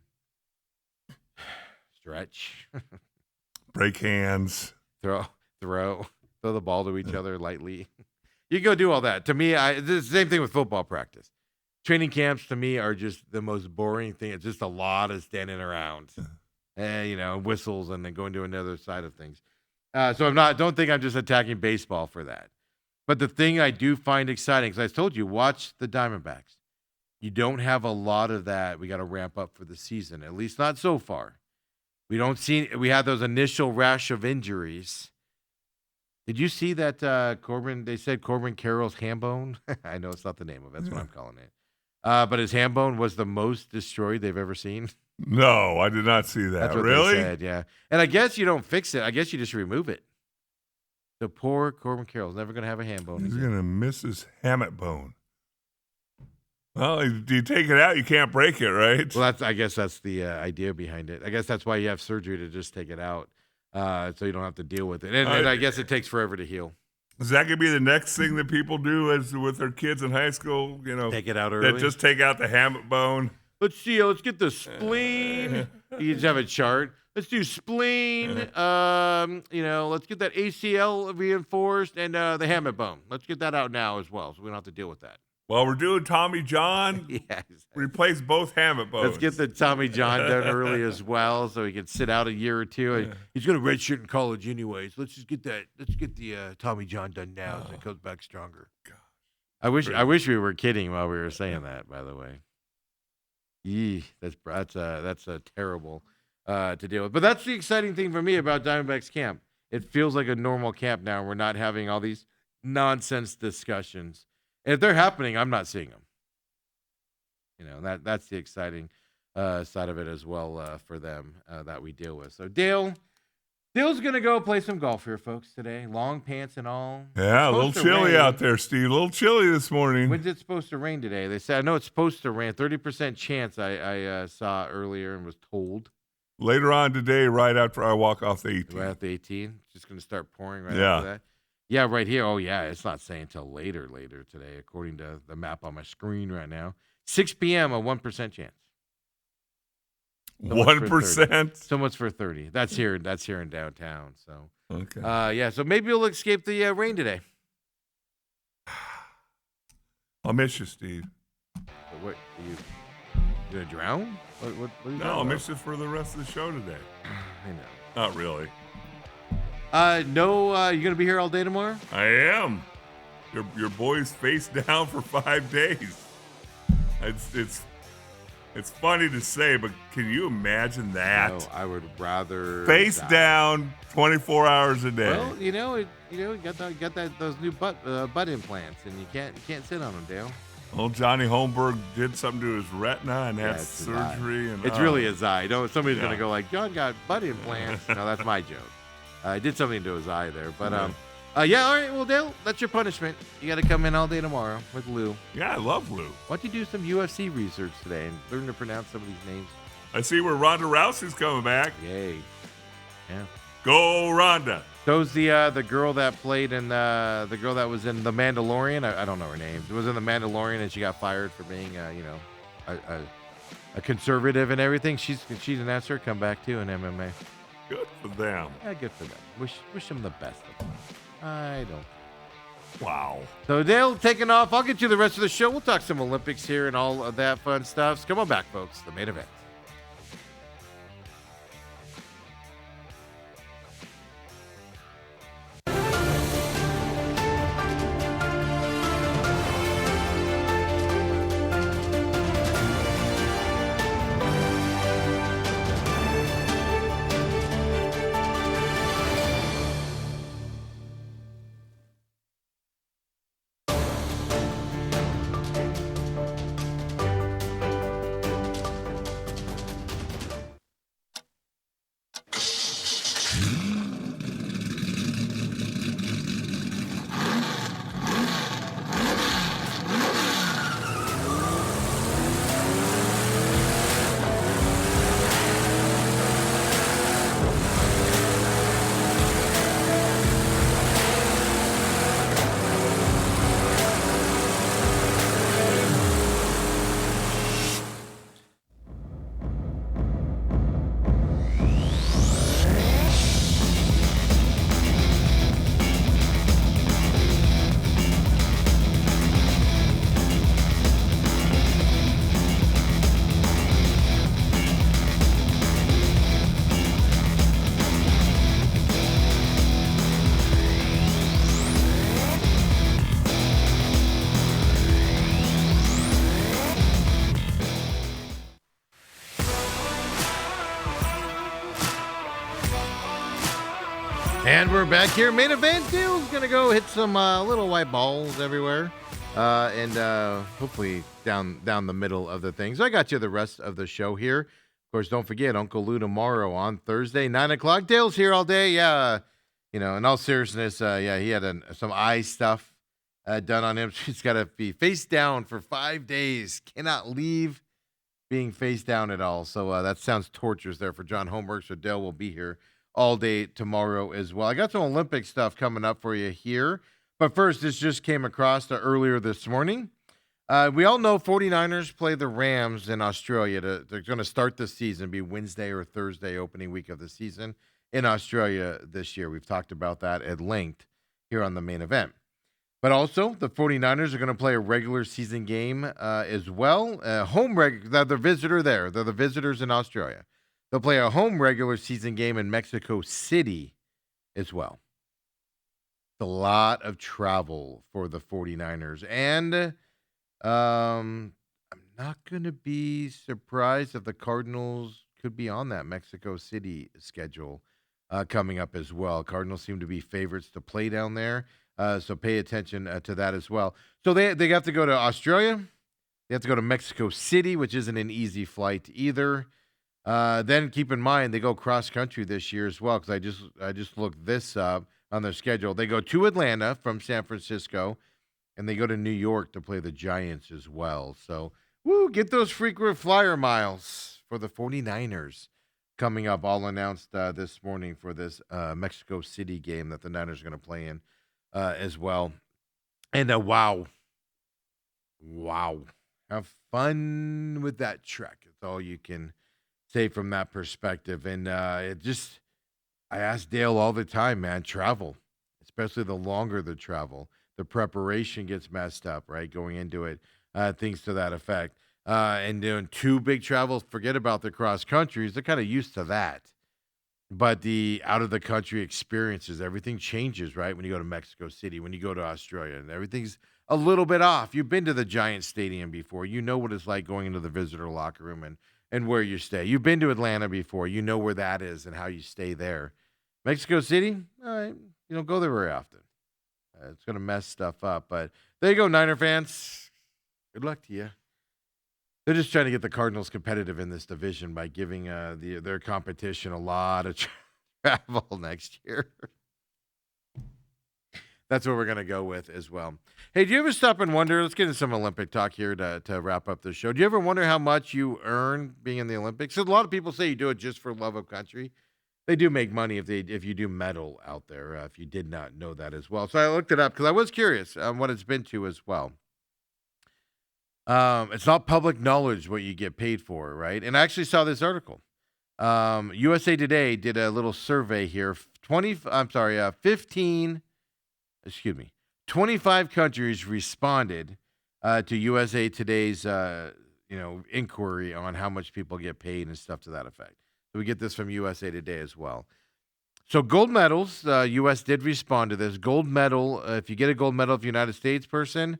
stretch, break hands, throw the ball to each other lightly. You can go do all that. To me, it's the same thing with football practice. Training camps to me are just the most boring thing. It's just a lot of standing around, whistles, and then going to another side of things. So don't think I'm just attacking baseball for that. But the thing I do find exciting, because I told you, watch the Diamondbacks. You don't have a lot of that. We got to ramp up for the season, at least not so far. We had those initial rash of injuries. Did you see that Corbin? They said Corbin Carroll's ham bone. I know it's not the name of it. That's what I'm calling it. But his ham bone was the most destroyed they've ever seen. No, I did not see that. That's what really? they said, yeah. And I guess you don't fix it. I guess you just remove it. The poor Corbin Carroll's never going to have a ham bone. He's going to miss his hammock bone. Well, you take it out, you can't break it, right? Well, I guess that's the idea behind it. I guess that's why you have surgery, to just take it out, so you don't have to deal with it. And I guess it takes forever to heal. Is that going to be the next thing that people do as with their kids in high school? Take it out early. Just take out the hammock bone. Let's see. Let's get the spleen. You just have a chart. Let's do spleen. Let's get that ACL reinforced and the hammock bone. Let's get that out now as well, so we don't have to deal with that. Well, we're doing Tommy John. Yeah, exactly. Replace both hammock bones. Let's get the Tommy John done early as well, so he can sit out a year or two. He's going to redshirt in college anyways. Let's just get that. Let's get the Tommy John done now, so he comes back stronger. Gosh. I wish we were kidding while we were saying that. By the way, that's a terrible to deal with. But that's the exciting thing for me about Diamondbacks camp. It feels like a normal camp now. We're not having all these nonsense discussions. And if they're happening, I'm not seeing them. That's the exciting side of it as well for them that we deal with. So Dale's going to go play some golf here, folks, today. Long pants and all. Yeah, a little chilly out there, Steve. A little chilly this morning. When's it supposed to rain today? They said, I know it's supposed to rain. 30% chance I saw earlier and was told. Later on today, right after I walk off the 18. Right after 18. It's just going to start pouring after that. Yeah, right here. Oh, yeah. It's not saying until later today, according to the map on my screen right now. 6 p.m., a 1% chance. 1%? So much for 30. That's here in downtown. So, okay. So maybe you'll escape the rain today. I'll miss you, Steve. What are you going to drown? What are you No, I'll miss you for the rest of the show today. I know. Not really. No, you're going to be here all day tomorrow? I am. Your boy's face down for 5 days. It's funny to say, but can you imagine that? No, I would rather face die. down 24 hours a day. Well, got those new butt implants, and you can't sit on them, Dale. Old Johnny Holmberg did something to his retina and had it's surgery. And it's really his eye. Somebody's gonna go like, John got butt implants. No, that's my joke. I did something to his eye there, but all right. Well, Dale, that's your punishment. You got to come in all day tomorrow with Lou. Yeah, I love Lou. Why don't you do some UFC research today and learn to pronounce some of these names? I see where Ronda Rousey's coming back. Yay! Yeah. Go Ronda. So's the girl that played in the girl that was in The Mandalorian. I don't know her name. It was in The Mandalorian, and she got fired for being a conservative and everything. She's announced her come back too in MMA. Good for them. Yeah, good for them. Wish them the best of luck. I don't. Wow. So Dale taking off. I'll get you the rest of the show. We'll talk some Olympics here and all of that fun stuff. So come on back, folks. The main event. And we're back here. Main event. Dale's going to go hit some little white balls everywhere. And hopefully down the middle of the thing. So I got you the rest of the show here. Of course, don't forget Uncle Lou tomorrow on Thursday, 9 o'clock. Dale's here all day. Yeah. In all seriousness, he had some eye stuff done on him. He's got to be face down for 5 days. Cannot leave being face down at all. So that sounds torturous there for John Holmberg. So Dale will be here all day tomorrow as well. I got some Olympic stuff coming up for you here. But first, this just came across earlier this morning. We all know 49ers play the Rams in Australia. They're going to start the season, be Wednesday or Thursday opening week of the season in Australia this year. We've talked about that at length here on the main event. But also, the 49ers are going to play a regular season game as well. They're the visitor there. They're the visitors in Australia. They'll play a home regular season game in Mexico City as well. It's a lot of travel for the 49ers. And I'm not going to be surprised if the Cardinals could be on that Mexico City schedule coming up as well. Cardinals seem to be favorites to play down there. So pay attention to that as well. So they have to go to Australia. They have to go to Mexico City, which isn't an easy flight either. Then keep in mind they go cross country this year as well, because I just looked this up on their schedule. They go to Atlanta from San Francisco, and they go to New York to play the Giants as well. So, get those frequent flyer miles for the 49ers coming up, all announced this morning for this Mexico City game that the Niners are going to play in as well. And wow, have fun with that trek. It's all you can say from that perspective. And I ask Dale all the time, man, travel, especially the longer the travel, the preparation gets messed up, right? Going into it, things to that effect. And doing 2 big travels, forget about the cross countries. They're kind of used to that. But the out of the country experiences, everything changes, right? When you go to Mexico City, when you go to Australia, and everything's a little bit off. You've been to the Giants Stadium before. You know what it's like going into the visitor locker room and where you stay. You've been to Atlanta before. You know where that is and how you stay there. Mexico City, all right, you don't go there very often. It's going to mess stuff up. But there you go, Niner fans. Good luck to you. They're just trying to get the Cardinals competitive in this division by giving their competition a lot of travel next year. That's what we're going to go with as well. Hey, do you ever stop and wonder? Let's get into some Olympic talk here to wrap up the show. Do you ever wonder how much you earn being in the Olympics? So a lot of people say you do it just for love of country. They do make money if you do metal out there. If you did not know that as well, so I looked it up because I was curious on what it's been to as well. It's not public knowledge what you get paid for, right? And I actually saw this article. USA Today did a little survey here. 15. Excuse me. 25 countries responded to USA Today's inquiry on how much people get paid and stuff to that effect. So we get this from USA Today as well. So gold medals, U.S. did respond to this. Gold medal, if you get a gold medal of United States person,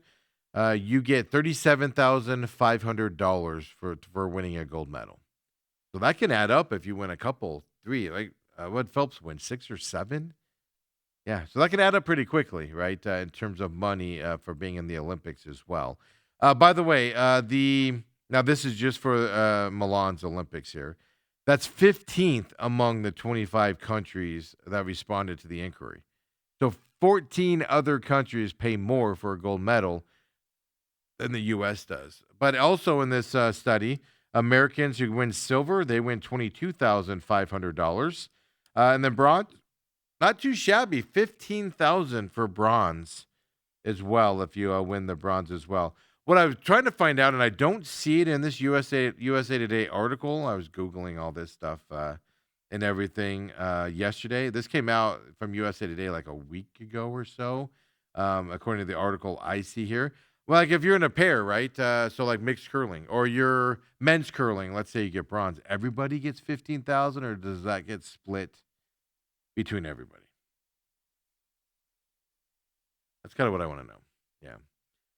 you get $37,500 for winning a gold medal. So that can add up if you win a couple, three. Like what Phelps win, 6 or 7? Yeah, so that can add up pretty quickly, right? In terms of money for being in the Olympics as well. By the way, now this is just for Milan's Olympics here. That's 15th among the 25 countries that responded to the inquiry. So 14 other countries pay more for a gold medal than the U.S. does. But also in this study, Americans who win silver, they win $22,500. And then bronze, not too shabby, $15,000 for bronze as well if you win the bronze as well. What I was trying to find out, and I don't see it in this USA Today article. I was Googling all this stuff and everything yesterday. This came out from USA Today like a week ago or so, according to the article I see here. Well, like if you're in a pair, right? So like mixed curling or your men's curling, let's say you get bronze, everybody gets 15,000, or does that get split between everybody? That's kind of what I want to know. Yeah.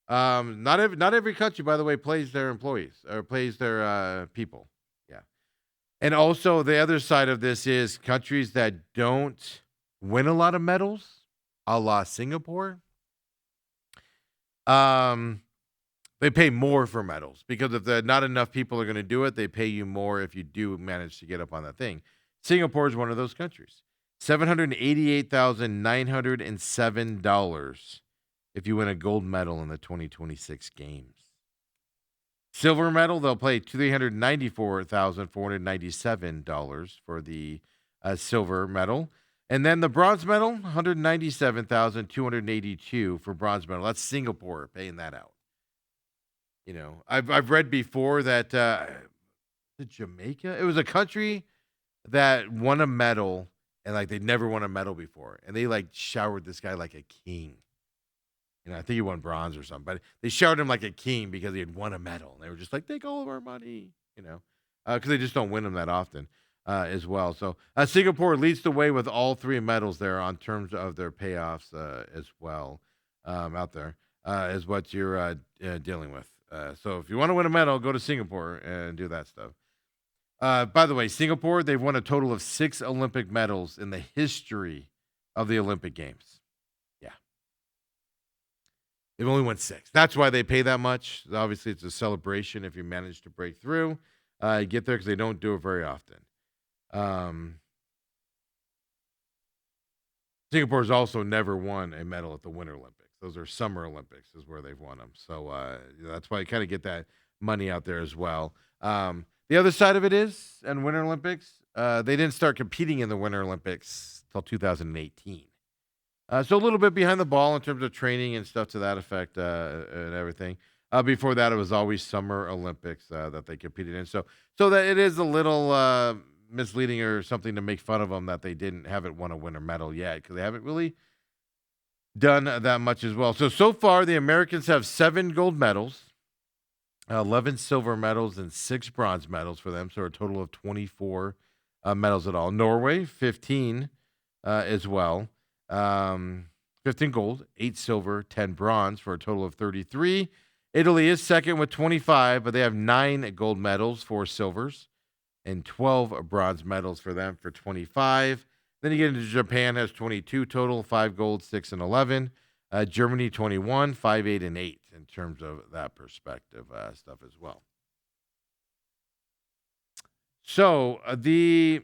Not every country, by the way, pays their employees or pays their people. Yeah. And also the other side of this is countries that don't win a lot of medals, a la Singapore. They pay more for medals because if not enough people are going to do it, they pay you more if you do manage to get up on that thing. Singapore is one of those countries. $788,907 if you win a gold medal in the 2026 games. Silver medal, they'll pay $394,497 for the silver medal. And then the bronze medal, $197,282 for bronze medal. That's Singapore paying that out. You know, I've read before that Jamaica, it was a country that won a medal and like they'd never won a medal before, and they like showered this guy like a king. You know, I think he won bronze or something, but they showered him like a king because he had won a medal. And they were just like, take all of our money, you know, because they just don't win them that often. As well. So Singapore leads the way with all 3 medals there on terms of their payoffs as well out there is what you're dealing with. So if you want to win a medal, go to Singapore and do that stuff. By the way, Singapore, they've won a total of 6 Olympic medals in the history of the Olympic Games. Yeah. They've only won 6. That's why they pay that much. Obviously, it's a celebration if you manage to break through. Get there because they don't do it very often. Singapore's also never won a medal at the Winter Olympics. Those are Summer Olympics is where they've won them. So that's why you kind of get that money out there as well. The other side of it is, in Winter Olympics, they didn't start competing in the Winter Olympics till 2018. So a little bit behind the ball in terms of training and stuff to that effect and everything. Before that, it was always Summer Olympics that they competed in. So that it is a little misleading or something to make fun of them that they haven't won a winter medal yet because they haven't really done that much as well. So far, the Americans have 7 gold medals, 11 silver medals, and 6 bronze medals for them. So a total of 24 medals at all. Norway, 15 as well. 15 gold, 8 silver, 10 bronze for a total of 33. Italy is second with 25, but they have 9 gold medals, 4 silvers, and 12 bronze medals for them for 25. Then you get into Japan, has 22 total, 5 gold, 6 and 11. Germany, 21, 5, 8, and 8 in terms of that perspective stuff as well. So the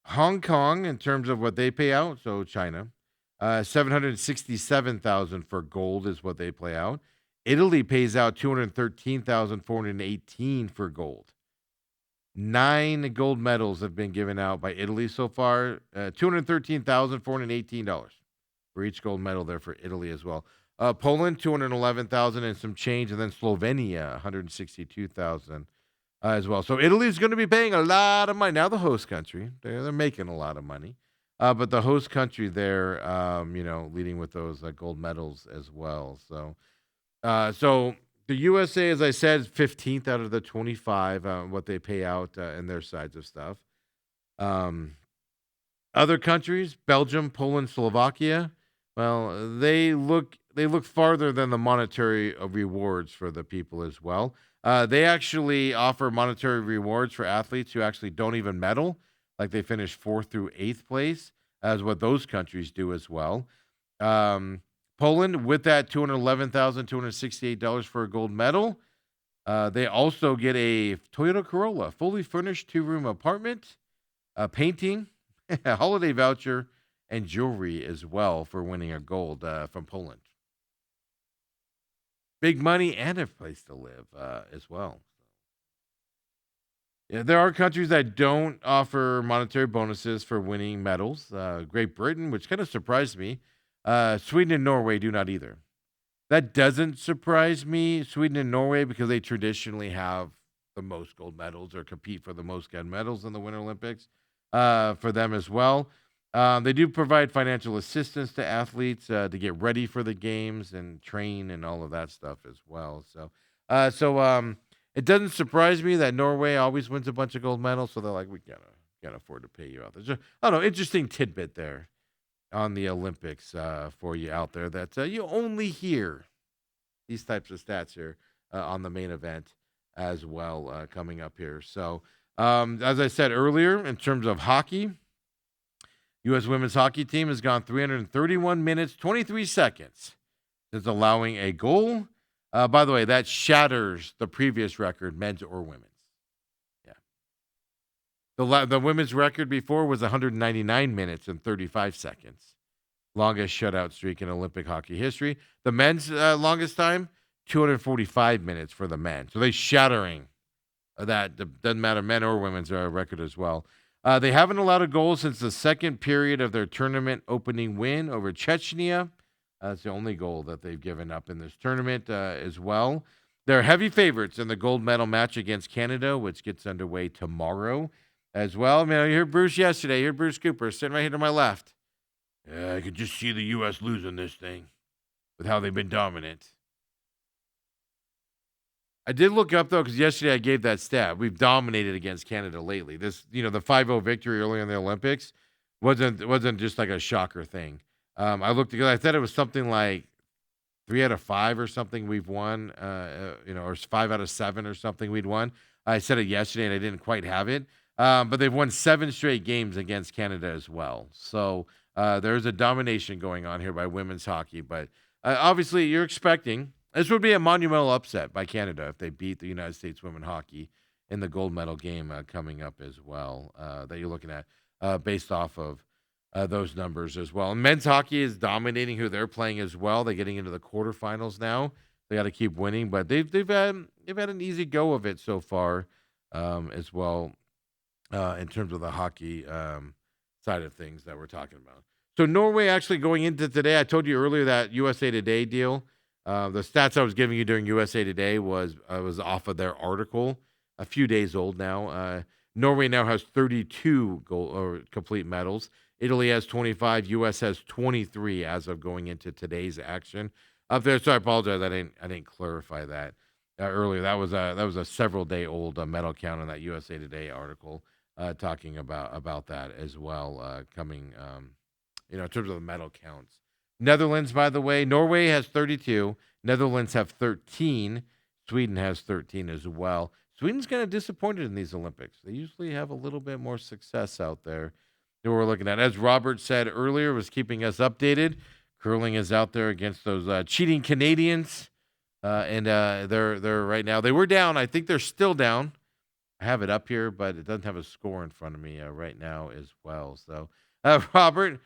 Hong Kong, in terms of what they pay out, so China, $767,000 for gold is what they pay out. Italy pays out $213,418 for gold. 9 gold medals have been given out by Italy so far. $213,418 for each gold medal there for Italy as well. Poland, 211,000 and some change, and then Slovenia, 162,000 as well. So Italy's going to be paying a lot of money. Now the host country, they're making a lot of money. But the host country there, leading with those gold medals as well. So the USA, as I said, is 15th out of the 25, what they pay out in their sides of stuff. Other countries, Belgium, Poland, Slovakia, well, they look farther than the monetary rewards for the people as well. They actually offer monetary rewards for athletes who actually don't even medal, like they finish 4th through 8th place, as what those countries do as well. Poland, with that $211,268 for a gold medal, they also get a Toyota Corolla, fully furnished 2-room apartment, a painting, a holiday voucher, and jewelry as well for winning a gold from Poland. Big money and a place to live as well. Yeah, there are countries that don't offer monetary bonuses for winning medals. Great Britain, which kind of surprised me. Sweden and Norway do not either. That doesn't surprise me, Sweden and Norway, because they traditionally have the most gold medals or compete for the most gold medals in the Winter Olympics for them as well. They do provide financial assistance to athletes to get ready for the games and train and all of that stuff as well. So it doesn't surprise me that Norway always wins a bunch of gold medals. So they're like, we can't afford to pay you out. There's interesting tidbit there on the Olympics for you out there that you only hear these types of stats here on the main event as well coming up here. So as I said earlier, in terms of hockey, U.S. women's hockey team has gone 331 minutes, 23 seconds since allowing a goal. By the way, that shatters the previous record, men's or women's. Yeah. The women's record before was 199 minutes and 35 seconds. Longest shutout streak in Olympic hockey history. The men's longest time, 245 minutes for the men. So they're shattering that. Doesn't matter, men or women's record as well. They haven't allowed a goal since the second period of their tournament opening win over Chechnya. That's the only goal that they've given up in this tournament as well. They're heavy favorites in the gold medal match against Canada, which gets underway tomorrow as well. I mean, I heard Bruce yesterday. I heard Bruce Cooper sitting right here to my left. I could just see the U.S. losing this thing with how they've been dominant. I did look up, though, because yesterday I gave that stat. We've dominated against Canada lately. This, the 5-0 victory earlier in the Olympics wasn't just like a shocker thing. I looked because I thought it was something like 3 out of 5 or something we've won, or 5 out of 7 or something we'd won. I said it yesterday and I didn't quite have it. But they've won 7 straight games against Canada as well. So there's a domination going on here by women's hockey. But obviously you're expecting this would be a monumental upset by Canada if they beat the United States women hockey in the gold medal game coming up as well that you're looking at based off of those numbers as well. And men's hockey is dominating who they're playing as well. They're getting into the quarterfinals now. They got to keep winning, but they've had an easy go of it so far as well in terms of the hockey side of things that we're talking about. So Norway actually going into today, I told you earlier that USA Today deal. The stats I was giving you during USA Today was off of their article, a few days old now. Norway now has 32 gold or complete medals. Italy has 25. U.S. has 23 as of going into today's action up there. So I apologize. I didn't clarify that earlier. That was a several day old medal count in that USA Today article talking about that as well coming in terms of the medal counts. Netherlands, by the way, Norway has 32. Netherlands have 13. Sweden has 13 as well. Sweden's kind of disappointed in these Olympics. They usually have a little bit more success out there that we're looking at. As Robert said earlier, was keeping us updated. Curling is out there against those cheating Canadians. And they're right now. They were down. I think they're still down. I have it up here, but it doesn't have a score in front of me right now as well. So Robert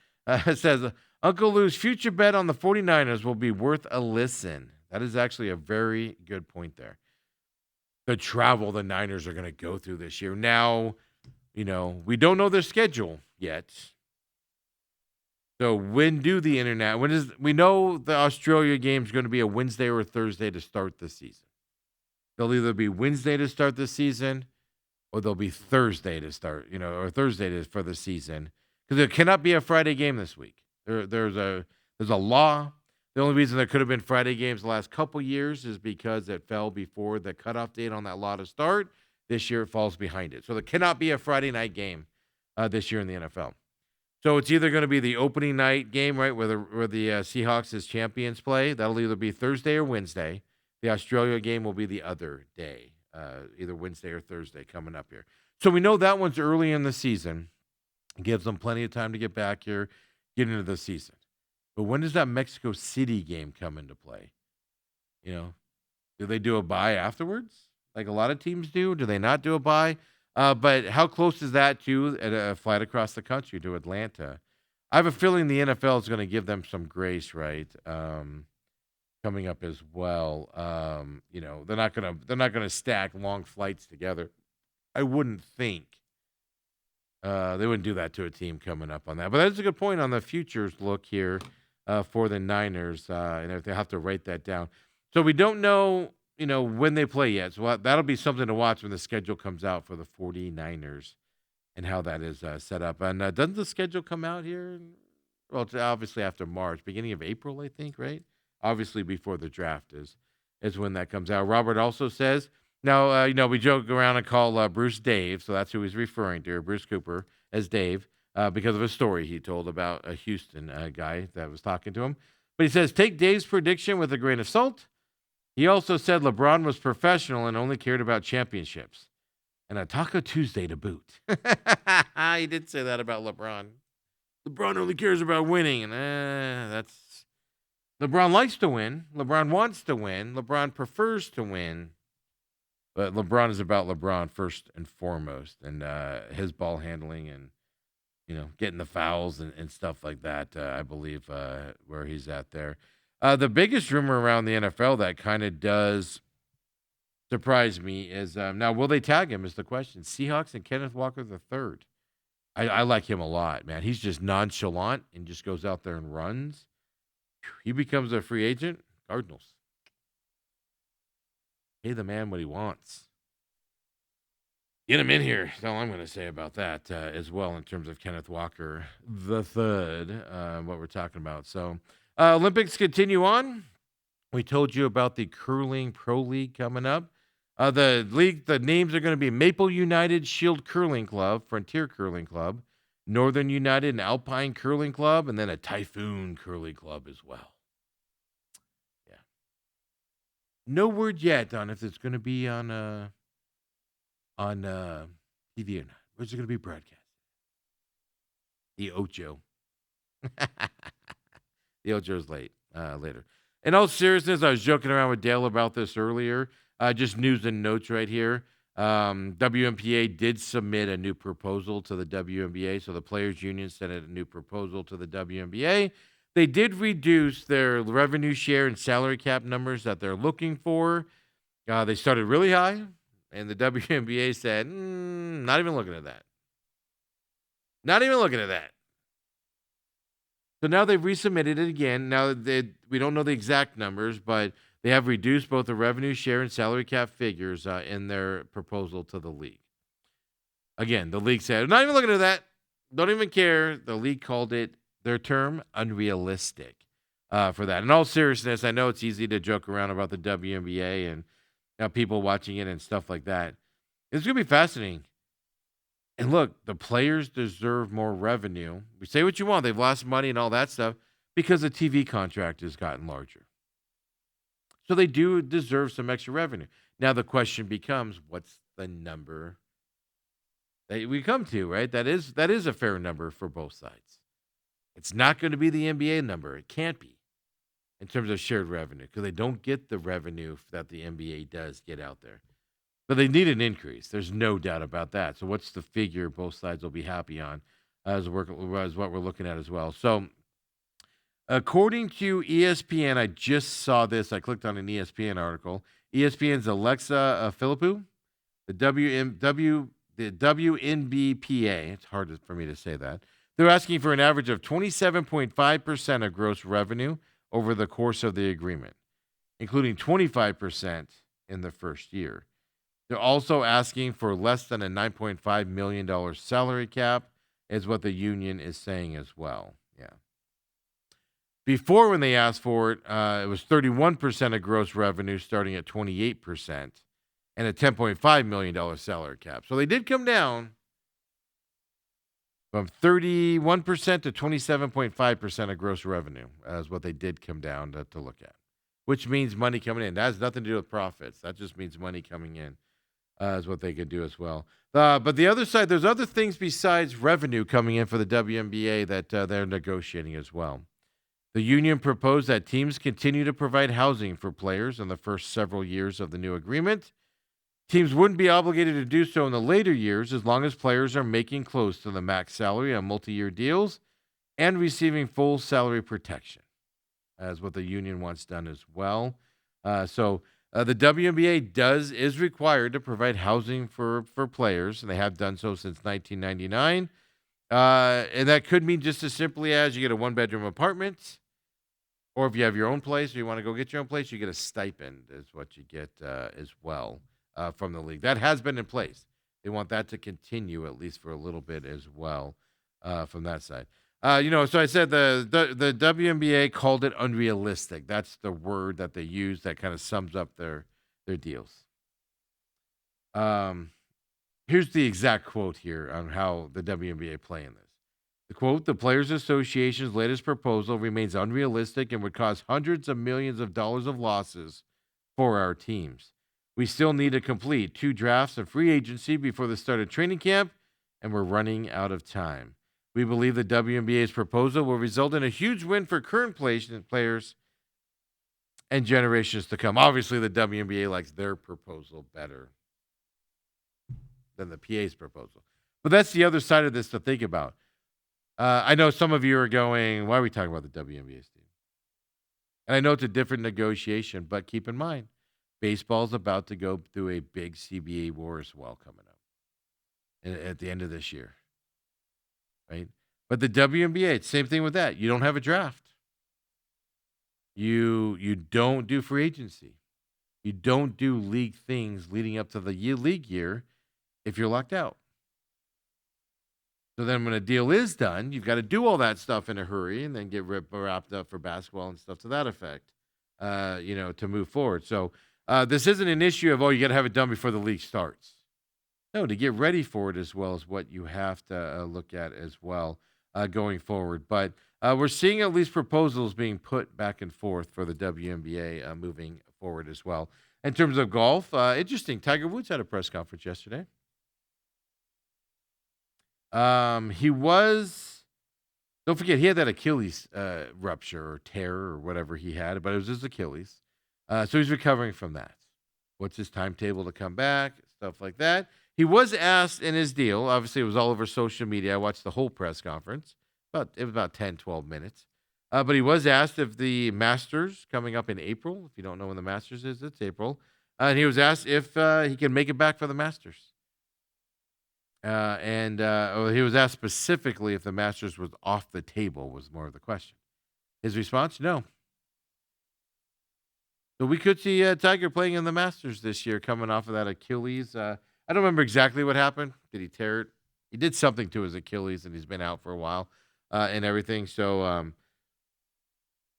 says, Uncle Lou's future bet on the 49ers will be worth a listen. That is actually a very good point there. the travel the Niners are going to go through this year. Now, we don't know their schedule yet. So when do the internet? We know the Australia game is going to be a Wednesday or a Thursday to start the season. They'll either be Wednesday to start the season, or they'll be Thursday to start, or Thursday for the season, because there cannot be a Friday game this week. There's a law. The only reason there could have been Friday games the last couple years is because it fell before the cutoff date on that law to start. This year it falls behind it, so there cannot be a Friday night game this year in the NFL. So it's either going to be the opening night game, right, where the Seahawks as champions play. That'll either be Thursday or Wednesday. The Australia game will be the other day, either Wednesday or Thursday coming up here. So we know that one's early in the season. It gives them plenty of time to get back here, get into the season. But when does that Mexico City game come into play? Do they do a bye afterwards, like a lot of teams do? Do they not do a bye? But how close is that to a flight across the country to Atlanta? I have a feeling the NFL is going to give them some grace, right? Coming up as well. They're not gonna stack long flights together. I wouldn't think. They wouldn't do that to a team coming up on that. But that's a good point on the futures look here for the Niners, and if they have to write that down. So we don't know, when they play yet. So that'll be something to watch when the schedule comes out for the 49ers and how that is set up. And doesn't the schedule come out here? Well, it's obviously after March, beginning of April, I think, right? Obviously before the draft is when that comes out. Robert also says, now, we joke around and call Bruce Dave, so that's who he's referring to, Bruce Cooper, as Dave, because of a story he told about a Houston guy that was talking to him. But he says, take Dave's prediction with a grain of salt. He also said LeBron was professional and only cared about championships. And a Taco Tuesday to boot. He did say that about LeBron. LeBron only cares about winning, and that's... LeBron likes to win. LeBron wants to win. LeBron prefers to win. But LeBron is about LeBron first and foremost, and his ball handling and, getting the fouls and stuff like that, I believe, where he's at there. The biggest rumor around the NFL that kind of does surprise me is, now, will they tag him is the question. Seahawks and Kenneth Walker III. I like him a lot, man. He's just nonchalant and just goes out there and runs. He becomes a free agent. Cardinals. Pay the man what he wants. Get him in here. That's all I'm going to say about that as well in terms of Kenneth Walker the third, what we're talking about. So Olympics continue on. We told you about the Curling Pro League coming up. The names are going to be Maple United Shield Curling Club, Frontier Curling Club, Northern United and Alpine Curling Club, and then a Typhoon Curling Club as well. Yeah. No word yet on if it's going to be on TV or not. Where's it going to be broadcast? The Ocho. The Ocho's later. In all seriousness, I was joking around with Dale about this earlier. Just news and notes right here. WNBA did submit a new proposal to the WNBA, so the Players Union sent a new proposal to the WNBA. They did reduce their revenue share and salary cap numbers that they're looking for. They started really high, and the WNBA said, not even looking at that. Not even looking at that. So now they've resubmitted it again. Now we don't know the exact numbers, but they have reduced both the revenue share and salary cap figures in their proposal to the league. Again, the league said, not even looking at that. Don't even care. The league called it, their term, unrealistic for that. In all seriousness, I know it's easy to joke around about the WNBA and people watching it and stuff like that. It's going to be fascinating. And look, the players deserve more revenue. We say what you want. They've lost money and all that stuff because the TV contract has gotten larger. So they do deserve some extra revenue. Now the question becomes, what's the number that we come to, right? That is a fair number for both sides. It's not going to be the NBA number. It can't be in terms of shared revenue because they don't get the revenue that the NBA does get out there. But they need an increase. There's no doubt about that. So what's the figure both sides will be happy on as what we're looking at as well. So according to ESPN, I just saw this. I clicked on an ESPN article. ESPN's Alexa Philippou, the WNBPA. It's hard for me to say that. They're asking for an average of 27.5% of gross revenue over the course of the agreement, including 25% in the first year. They're also asking for less than a $9.5 million salary cap, is what the union is saying as well. Yeah. Before, when they asked for it, it was 31% of gross revenue, starting at 28%, and a $10.5 million salary cap. So they did come down from 31% to 27.5% of gross revenue, is what they did come down to look at, which means money coming in. That has nothing to do with profits. That just means money coming in, is what they could do as well. But the other side, there's other things besides revenue coming in for the WNBA that they're negotiating as well. The union proposed that teams continue to provide housing for players in the first several years of the new agreement. Teams wouldn't be obligated to do so in the later years as long as players are making close to the max salary on multi-year deals and receiving full salary protection, as what the union wants done as well. So the WNBA is required to provide housing for players, and they have done so since 1999. And that could mean just as simply as you get a one-bedroom apartment, or if you have your own place or you want to go get your own place, you get a stipend is what you get as well from the league. That has been in place. They want that to continue at least for a little bit as well from that side. So I said the WNBA called it unrealistic. That's the word that they use that kind of sums up their deals. Here's the exact quote here on how the WNBA play in this. The quote, "The Players Association's latest proposal remains unrealistic and would cause hundreds of millions of dollars of losses for our teams. We still need to complete 2 drafts and free agency before the start of training camp, and we're running out of time. We believe the WNBA's proposal will result in a huge win for current players and generations to come." Obviously, the WNBA likes their proposal better than the PA's proposal. But that's the other side of this to think about. I know some of you are going, why are we talking about the WNBA, Steve? And I know it's a different negotiation, but keep in mind, baseball's about to go through a big CBA war as well coming up at the end of this year, right? But the WNBA, it's same thing with that. You don't have a draft. You don't do free agency. You don't do league things leading up to the league year if you're locked out. So then when a deal is done, you've got to do all that stuff in a hurry and then get wrapped up for basketball and stuff to that effect, to move forward. So this isn't an issue of, you got to have it done before the league starts. No, to get ready for it as well is what you have to look at as well going forward. But we're seeing at least proposals being put back and forth for the WNBA moving forward as well. In terms of golf, interesting. Tiger Woods had a press conference yesterday. Don't forget, he had that Achilles rupture or tear or whatever he had, but it was his Achilles. So he's recovering from that. What's his timetable to come back? Stuff like that. He was asked in his deal, obviously it was all over social media. I watched the whole press conference. It was about 10, 12 minutes. But he was asked if the Masters coming up in April, if you don't know when the Masters is, it's April. And he was asked if he can make it back for the Masters. He was asked specifically if the Masters was off the table was more of the question. His response, no. So we could see Tiger playing in the Masters this year coming off of that Achilles. I don't remember exactly what happened. Did he tear it? He did something to his Achilles, and he's been out for a while and everything. So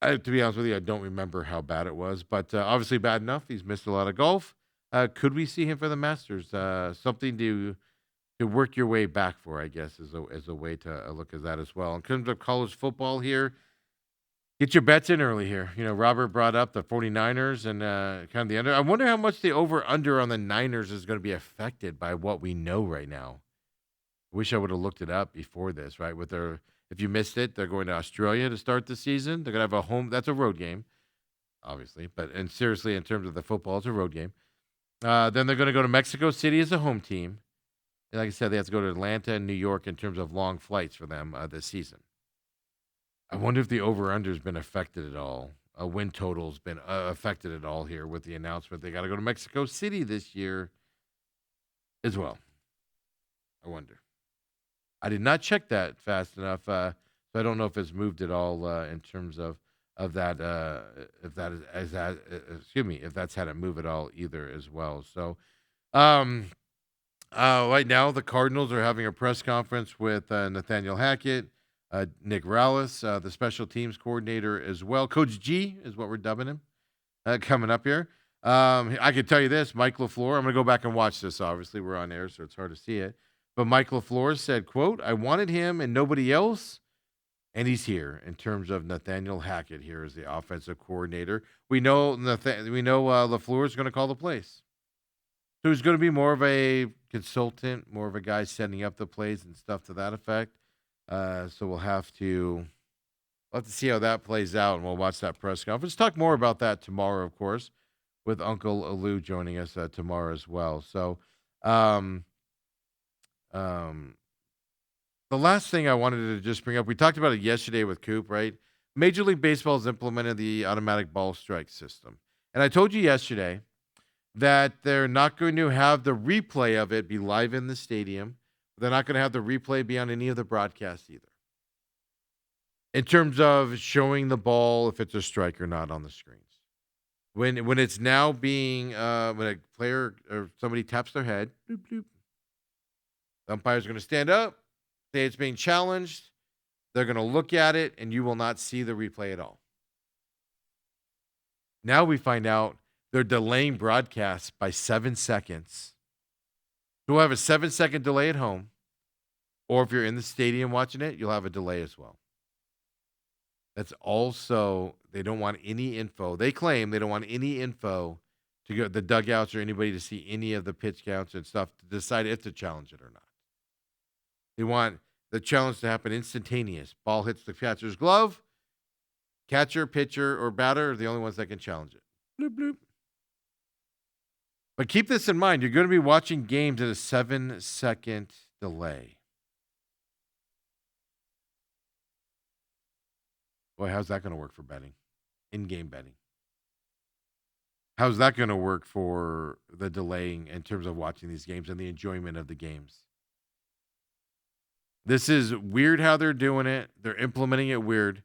to be honest with you, I don't remember how bad it was. But obviously bad enough. He's missed a lot of golf. Could we see him for the Masters? Something to work your way back for, I guess, is a way to look at that as well. In terms of college football here, get your bets in early here. Robert brought up the 49ers and kind of the under. I wonder how much the over-under on the Niners is going to be affected by what we know right now. I wish I would have looked it up before this, right? If you missed it, they're going to Australia to start the season. They're going to have a home. That's a road game, obviously. And seriously, in terms of the football, it's a road game. Then they're going to go to Mexico City as a home team. Like I said, they have to go to Atlanta and New York in terms of long flights for them this season. I wonder if the over-under has been affected at all win total's been affected at all here with the announcement they got to go to Mexico City this year as well. I wonder. I did not check that fast enough, so I don't know if it's moved at all in terms of that. If that is as that, excuse me, if that's had it move at all either as well. So, um, right now the Cardinals are having a press conference with Nathaniel Hackett, Nick Rallis, the special teams coordinator as well. Coach G is what we're dubbing him coming up here. I can tell you this, Mike LaFleur. I'm going to go back and watch this. Obviously, we're on air, so it's hard to see it. But Mike LaFleur said, quote, "I wanted him and nobody else, and he's here." In terms of Nathaniel Hackett here as the offensive coordinator, we know LaFleur is going to call the plays. So he's going to be more of a consultant, more of a guy setting up the plays and stuff to that effect. So we'll have to see how that plays out, and we'll watch that press conference. Talk more about that tomorrow, of course, with Uncle Alou joining us tomorrow as well. So, the last thing I wanted to just bring up, we talked about it yesterday with Coop, right? Major League Baseball has implemented the automatic ball strike system. And I told you yesterday that they're not going to have the replay of it be live in the stadium. They're not going to have the replay be on any of the broadcasts either. In terms of showing the ball, if it's a strike or not on the screens. When it's now being, when a player or somebody taps their head, bloop, bloop, the umpire's going to stand up, say it's being challenged. They're going to look at it, and you will not see the replay at all. Now we find out they're delaying broadcasts by 7 seconds. So we'll have a 7-second delay at home, or if you're in the stadium watching it, you'll have a delay as well. That's also, they don't want any info. They claim they don't want any info to go the dugouts or anybody to see any of the pitch counts and stuff to decide if to challenge it or not. They want the challenge to happen instantaneous. Ball hits the catcher's glove. Catcher, pitcher, or batter are the only ones that can challenge it. Bloop, bloop. But keep this in mind. You're going to be watching games at a 7-second delay. Boy, how's that going to work for betting? In-game betting. How's that going to work for the delaying in terms of watching these games and the enjoyment of the games? This is weird how they're doing it. They're implementing it weird.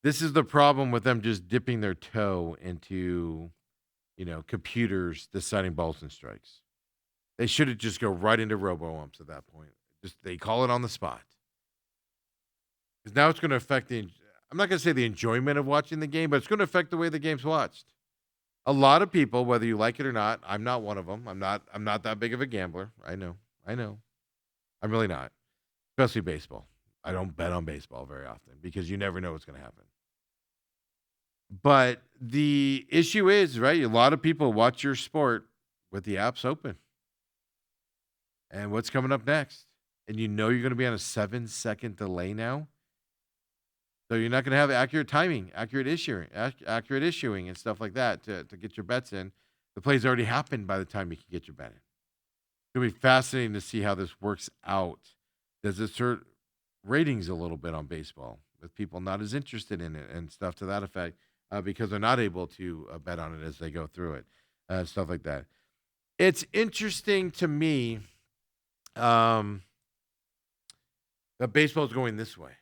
This is the problem with them just dipping their toe into, computers deciding balls and strikes. They should have just go right into robo-umps at that point. Just they call it on the spot. Because now it's going to affect I'm not going to say the enjoyment of watching the game, but it's going to affect the way the game's watched. A lot of people, whether you like it or not, I'm not one of them. I'm not that big of a gambler. I know. I'm really not. Especially baseball. I don't bet on baseball very often because you never know what's going to happen. But the issue is, right, a lot of people watch your sport with the apps open. And what's coming up next? And you're going to be on a 7-second delay now. So you're not going to have accurate timing, accurate issuing and stuff like that to get your bets in. The play's already happened by the time you can get your bet in. It's going to be fascinating to see how this works out. Does it hurt ratings a little bit on baseball with people not as interested in it and stuff to that effect because they're not able to bet on it as they go through it, stuff like that. It's interesting to me that baseball is going this way.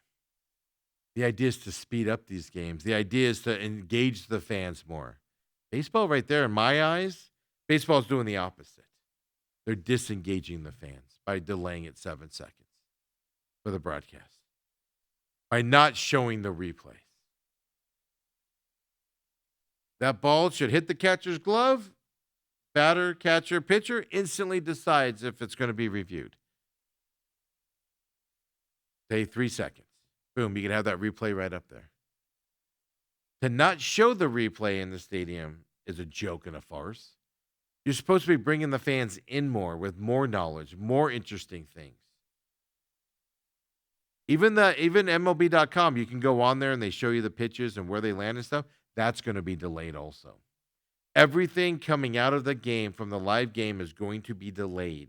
The idea is to speed up these games. The idea is to engage the fans more. Baseball right there, in my eyes, baseball is doing the opposite. They're disengaging the fans by delaying it 7 seconds for the broadcast, by not showing the replays. That ball should hit the catcher's glove. Batter, catcher, pitcher instantly decides if it's going to be reviewed. Say 3 seconds. Boom, you can have that replay right up there. To not show the replay in the stadium is a joke and a farce. You're supposed to be bringing the fans in more with more knowledge, more interesting things. Even MLB.com, you can go on there and they show you the pitches and where they land and stuff. That's going to be delayed also. Everything coming out of the game from the live game is going to be delayed.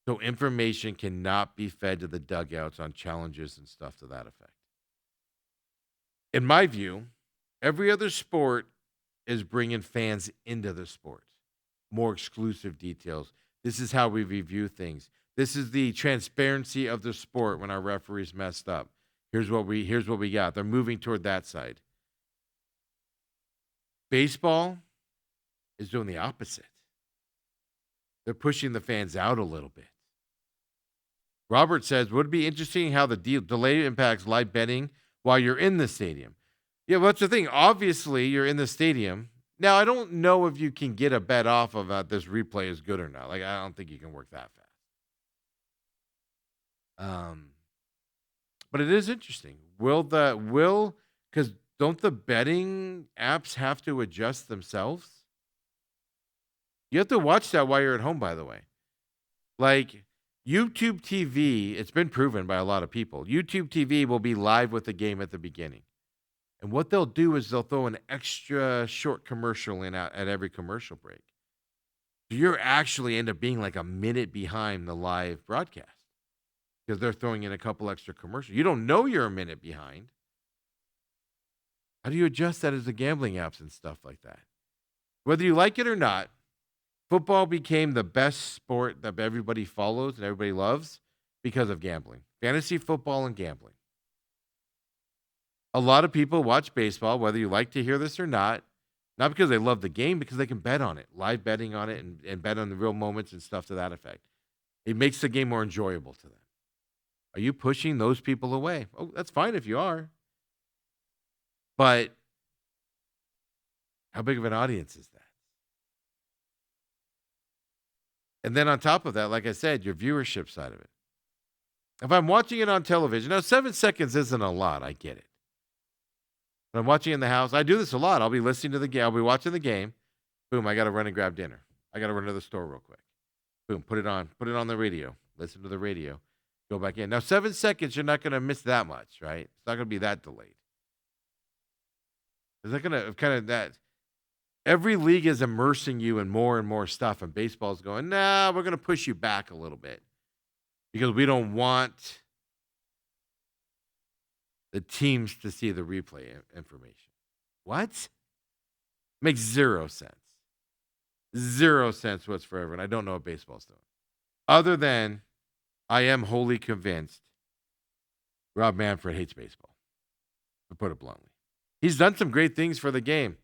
So information cannot be fed to the dugouts on challenges and stuff to that effect. In my view, Every other sport is bringing fans into the sport. More exclusive details. This is how we review things. This is the transparency of the sport when our referees messed up. Here's what we got. They're moving toward that side. Baseball is doing the opposite. They're pushing the fans out a little bit. Robert says, would it be interesting how the delay impacts live betting while you're in the stadium? Yeah, well, that's the thing. Obviously, you're in the stadium. Now, I don't know if you can get a bet off of this replay is good or not. Like, I don't think you can work that fast. But it is interesting. Because don't the betting apps have to adjust themselves? You have to watch that while you're at home, by the way. Like, YouTube TV, it's been proven by a lot of people. YouTube TV will be live with the game at the beginning. And what they'll do is they'll throw an extra short commercial in at every commercial break. So you're actually end up being like a minute behind the live broadcast because they're throwing in a couple extra commercials. You don't know you're a minute behind. How do you adjust that as the gambling apps and stuff like that? Whether you like it or not, football became the best sport that everybody follows and everybody loves because of gambling. Fantasy football and gambling. A lot of people watch baseball, whether you like to hear this or not because they love the game, because they can bet on it, live betting on it, and bet on the real moments and stuff to that effect. It makes the game more enjoyable to them. Are you pushing those people away? Oh, that's fine if you are. But how big of an audience is that? And then on top of that, like I said, your viewership side of it. If I'm watching it on television, now 7 seconds isn't a lot, I get it. When I'm watching in the house, I do this a lot. I'll be listening to the game. I'll be watching the game. Boom, I got to run and grab dinner. I got to run to the store real quick. Boom, put it on the radio. Listen to the radio. Go back in. Now, 7 seconds, you're not going to miss that much, right? It's not going to be that delayed. Is that going to kind of that? Every league is immersing you in more and more stuff, and baseball's going, nah, we're going to push you back a little bit because we don't want the teams to see the replay information. What? Makes zero sense. 0 cents whatsoever, and I don't know what baseball's doing. Other than I am wholly convinced Rob Manfred hates baseball, to put it bluntly. He's done some great things for the game.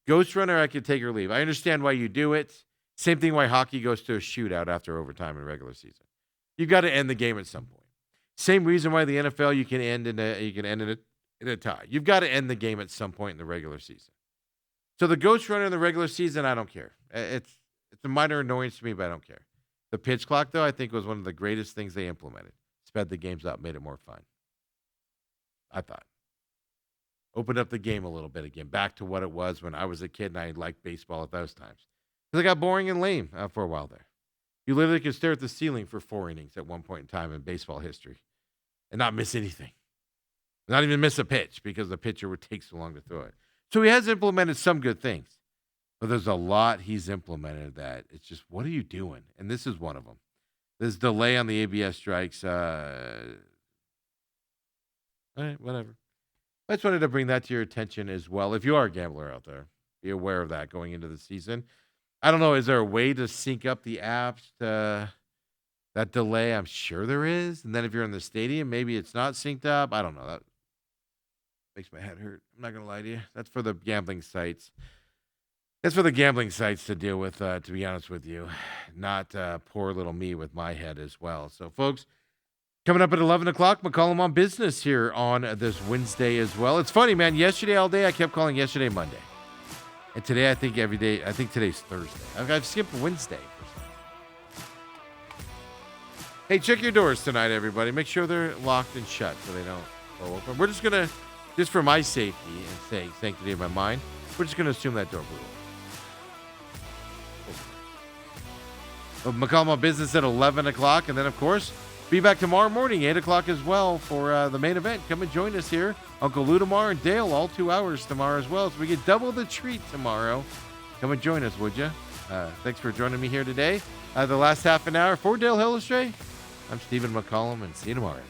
Ghost runner, I could take or leave. I understand why you do it. Same thing why hockey goes to a shootout after overtime in regular season. You've got to end the game at some point. Same reason why the NFL you can end in a tie. You've got to end the game at some point in the regular season. So the ghost runner in the regular season, I don't care. It's a minor annoyance to me, but I don't care. The pitch clock, though, I think was one of the greatest things they implemented. Sped the games up, made it more fun. I thought. Opened up the game a little bit again, back to what it was when I was a kid and I liked baseball at those times. Because it got boring and lame for a while there. You literally could stare at the ceiling for 4 innings at one point in time in baseball history and not miss anything. Not even miss a pitch because the pitcher would take so long to throw it. So he has implemented some good things. But there's a lot he's implemented that it's just, what are you doing? And this is one of them. This delay on the ABS strikes. All right, whatever. I just wanted to bring that to your attention as well. If you are a gambler out there, be aware of that going into the season. I don't know. Is there a way to sync up the apps to that delay? I'm sure there is. And then if you're in the stadium, maybe it's not synced up. I don't know. That makes my head hurt. I'm not going to lie to you. That's for the gambling sites. That's for the gambling sites to deal with, to be honest with you. Not poor little me with my head as well. So, folks, coming up at 11 o'clock, McCollum on Business here on this Wednesday as well. It's funny, man. Yesterday all day, I kept calling yesterday Monday. And today, I think today's Thursday. I've skipped Wednesday. Hey, check your doors tonight, everybody. Make sure they're locked and shut so they don't go open. We're just going to, just for my safety and sanctity of my mind, we're just going to assume that door blew open. McCollum on Business at 11 o'clock. And then, of course, be back tomorrow morning, 8 o'clock as well for the main event. Come and join us here. Uncle Lou tomorrow and Dale all 2 hours tomorrow as well. So we get double the treat tomorrow. Come and join us, would you? Thanks for joining me here today. The last half an hour for Dale Hillestray, I'm Stephen McCollum, and see you tomorrow.